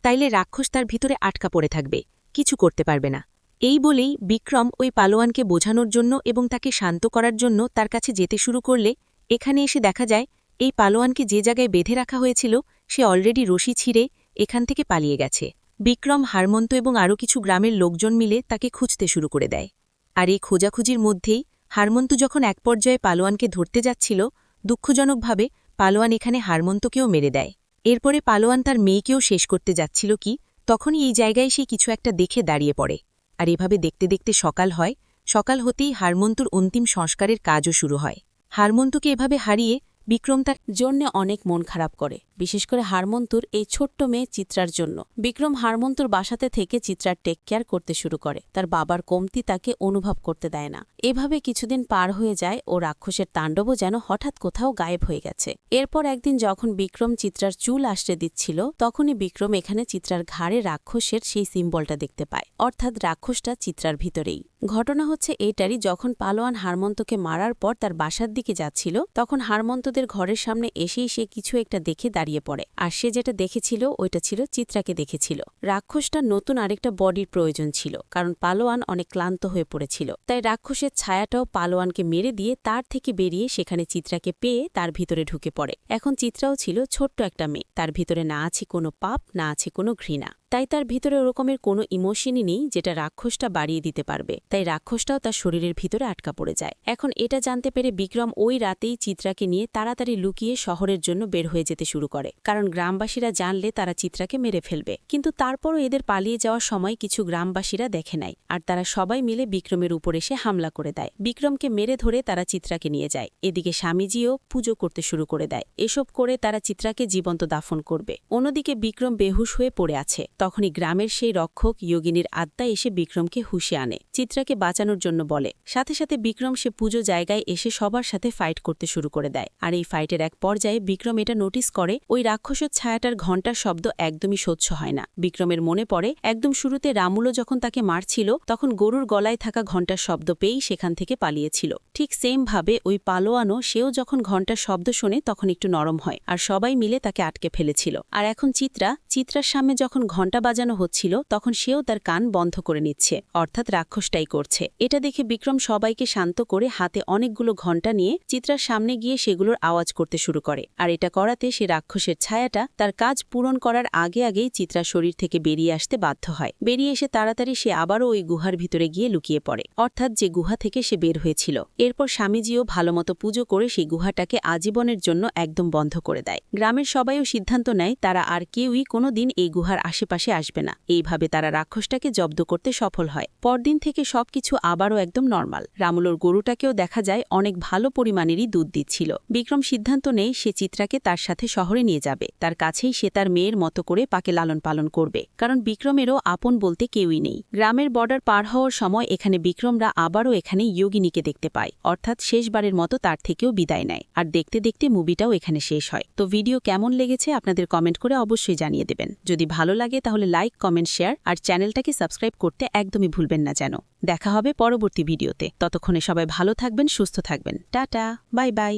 তাইলে রাক্ষস তার ভিতরে আটকা পড়ে থাকবে, কিছু করতে পারবে না। এই বলেই বিক্রম ওই পালোয়ানকে বোঝানোর জন্য এবং তাকে শান্ত করার জন্য তার কাছে যেতে শুরু করলে এখানে এসে দেখা যায় এই পালোয়ানকে যে জায়গায় বেঁধে রাখা হয়েছিল সে অলরেডি রশি ছিঁড়ে এখান থেকে পালিয়ে গেছে। বিক্রম, হারমন্ত এবং আরও কিছু গ্রামের লোকজন মিলে তাকে খুঁজতে শুরু করে দেয়। আর এই খোঁজাখুঁজির মধ্যেই হারমন্ত যখন এক পর্যায়ে পালোয়ানকে ধরতে যাচ্ছিল, দুঃখজনকভাবে পালোয়ান এখানে হারমন্তকেও মেরে দেয়। এরপরে পালোয়ান তার মেয়েকেও শেষ করতে যাচ্ছিল কি তখনই এই জায়গায় সে কিছু একটা দেখে দাঁড়িয়ে পড়ে। আর এভাবে দেখতে দেখতে সকাল হয়। সকাল হতেই হারমন্তুর অন্তিম সংস্কারের কাজও শুরু হয়। হারমন্তুকে এভাবে হারিয়ে বিক্রম তার জন্য অনেক মন খারাপ করে, বিশেষ করে হারমন্তুর এই ছোট্ট মেয়ে চিত্রার জন্য। বিক্রম হারমন্তুর বাসাতে থেকে চিত্রার টেক কেয়ার করতে শুরু করে। তার বাবার কমতি তাকে অনুভব করতে দেয় না। এভাবে কিছুদিন পার হয়ে যায় ও রাক্ষসের তাণ্ডবও যেন হঠাৎ কোথাও গায়েব হয়ে গেছে। এরপর একদিন যখন বিক্রম চিত্রার চুল আশ্রে দিচ্ছিল, তখনই বিক্রম এখানে চিত্রার ঘাড়ে রাক্ষসের সেই সিম্বলটা দেখতে পায়, অর্থাৎ রাক্ষসটা চিত্রার ভিতরেই। ঘটনা হচ্ছে এইটারই, যখন পালোয়ান হারমন্তকে মারার পর তার বাসার দিকে যাচ্ছিল, তখন হারমন্তদের ঘরের সামনে এসেই সে কিছু একটা দেখে দাঁড়িয়ে পড়ে। আর সে যেটা দেখেছিল ওইটা ছিল চিত্রাকে দেখেছিল। রাক্ষসটার নতুন আরেকটা বডির প্রয়োজন ছিল, কারণ পালোয়ান অনেক ক্লান্ত হয়ে পড়েছিল। তাই রাক্ষসের ছায়াটাও পালোয়ানকে মেরে দিয়ে তার থেকে বেরিয়ে সেখানে চিত্রাকে পেয়ে তার ভিতরে ঢুকে পড়ে। এখন চিত্রাও ছিল ছোট্ট একটা মেয়ে, তার ভিতরে না আছে কোনো পাপ, না আছে কোনো ঘৃণা। তাই তার ভিতরে ওরকমের কোনো ইমোশনই নেই যেটা রাক্ষসটা বাড়িয়ে দিতে পারবে। তাই রাক্ষসটাও তার শরীরের ভিতরে আটকা পড়ে যায়। এখন এটা জানতে পেরে বিক্রম ওই রাতেই চিত্রাকে নিয়ে তাড়াতাড়ি লুকিয়ে শহরের জন্য বের হয়ে যেতে শুরু করে, কারণ গ্রামবাসীরা জানলে তারা চিত্রাকে মেরে ফেলবে। কিন্তু তারপরও এদের পালিয়ে যাওয়ার সময় কিছু গ্রামবাসীরা দেখে নেয়, আর তারা সবাই মিলে বিক্রমের উপর এসে হামলা করে দেয়। বিক্রমকে মেরে ধরে তারা চিত্রাকে নিয়ে যায়। এদিকে স্বামীজিও পুজো করতে শুরু করে দেয়। এসব করে তারা চিত্রাকে জীবন্ত দাফন করবে। অন্যদিকে বিক্রম বেহুশ হয়ে পড়ে আছে। তখনই গ্রামের সেই রক্ষক যোগিনীর আত্মা এসে বিক্রমকে হুঁশে আনে, চিত্রাকে বাঁচানোর জন্য বলে। সাথে সাথে বিক্রম সে পুজো জায়গায় এসে সবার সাথে ফাইট করতে শুরু করে দেয়। আর এই ফাইটের এক পর্যায়ে বিক্রম এটা নোটিস করে ওই রাক্ষসের ছায়াটার ঘণ্টার শব্দ একদমই সহ্য হয় না। বিক্রমের মনে পড়ে একদম শুরুতে রামুলো যখন তাকে মারছিল তখন গরুর গলায় থাকা ঘণ্টার শব্দ পেয়েই সেখান থেকে পালিয়েছিল। ঠিক সেম ভাবে ওই পালোয়ানও সেও যখন ঘণ্টার শব্দ শোনে তখন একটু নরম হয়, আর সবাই মিলে তাকে আটকে ফেলেছিল। আর এখন চিত্রার সামনে যখন ঘণ্টা ঘণ্টা বাজানো হচ্ছিল তখন সেও তার কান বন্ধ করে নিচ্ছে, অর্থাৎ রাক্ষসটাই করছে। এটা দেখে বিক্রম সবাইকে শান্ত করে হাতে অনেকগুলো ঘণ্টা নিয়ে চিত্রার সামনে গিয়ে সেগুলোর আওয়াজ করতে শুরু করে। আর এটা করাতে সে রাক্ষসের ছায়াটা তার কাজ পূরণ করার আগেই চিত্রার শরীর থেকে বেরিয়ে আসতে বাধ্য হয়। বেরিয়ে এসে তাড়াতাড়ি সে আবারও ওই গুহার ভিতরে গিয়ে লুকিয়ে পড়ে, অর্থাৎ যে গুহা থেকে সে বের হয়েছিল। এরপর স্বামীজিও ভালোমতো পুজো করে সেই গুহাটাকে আজীবনের জন্য একদম বন্ধ করে দেয়। গ্রামের সবাইও সিদ্ধান্ত নেয় তারা আর কেউই কোনোদিন এই গুহার আশেপাশে আসবে না। এইভাবে তারা রাক্ষসটাকে জব্দ করতে সফল হয়। পরদিন থেকে সবকিছু আবারও একদম নর্মাল। রামুলোর গরুটাকেও দেখা যায় অনেক ভালো পরিমাণেরই দুধ দিচ্ছিল। বিক্রম সিদ্ধান্ত নেয় সে চিত্রাকে তার সাথে শহরে নিয়ে যাবে। তার কাছেই সে তার মেয়ের মতো করে পাকে লালন পালন করবে, কারণ বিক্রমেরও আপন বলতে কেউই নেই। গ্রামের বর্ডার পার হওয়ার সময় এখানে বিক্রমরা আবারও এখানে যোগিনীকে দেখতে পায়, অর্থাৎ শেষবারের মতো তার থেকেও বিদায় নেয়। আর দেখতে দেখতে মুভিটাও এখানে শেষ হয়। তো ভিডিও কেমন লেগেছে আপনাদের কমেন্ট করে অবশ্যই জানিয়ে দেবেন। যদি ভালো লাগে তাহলে লাইক, কমেন্ট, শেয়ার আর চ্যানেলটাকে সাবস্ক্রাইব করতে একদমই ভুলবেন না যেন। দেখা হবে পরবর্তী ভিডিওতে। ততক্ষণে সবাই ভালো থাকবেন, সুস্থ থাকবেন। Tata, bye bye.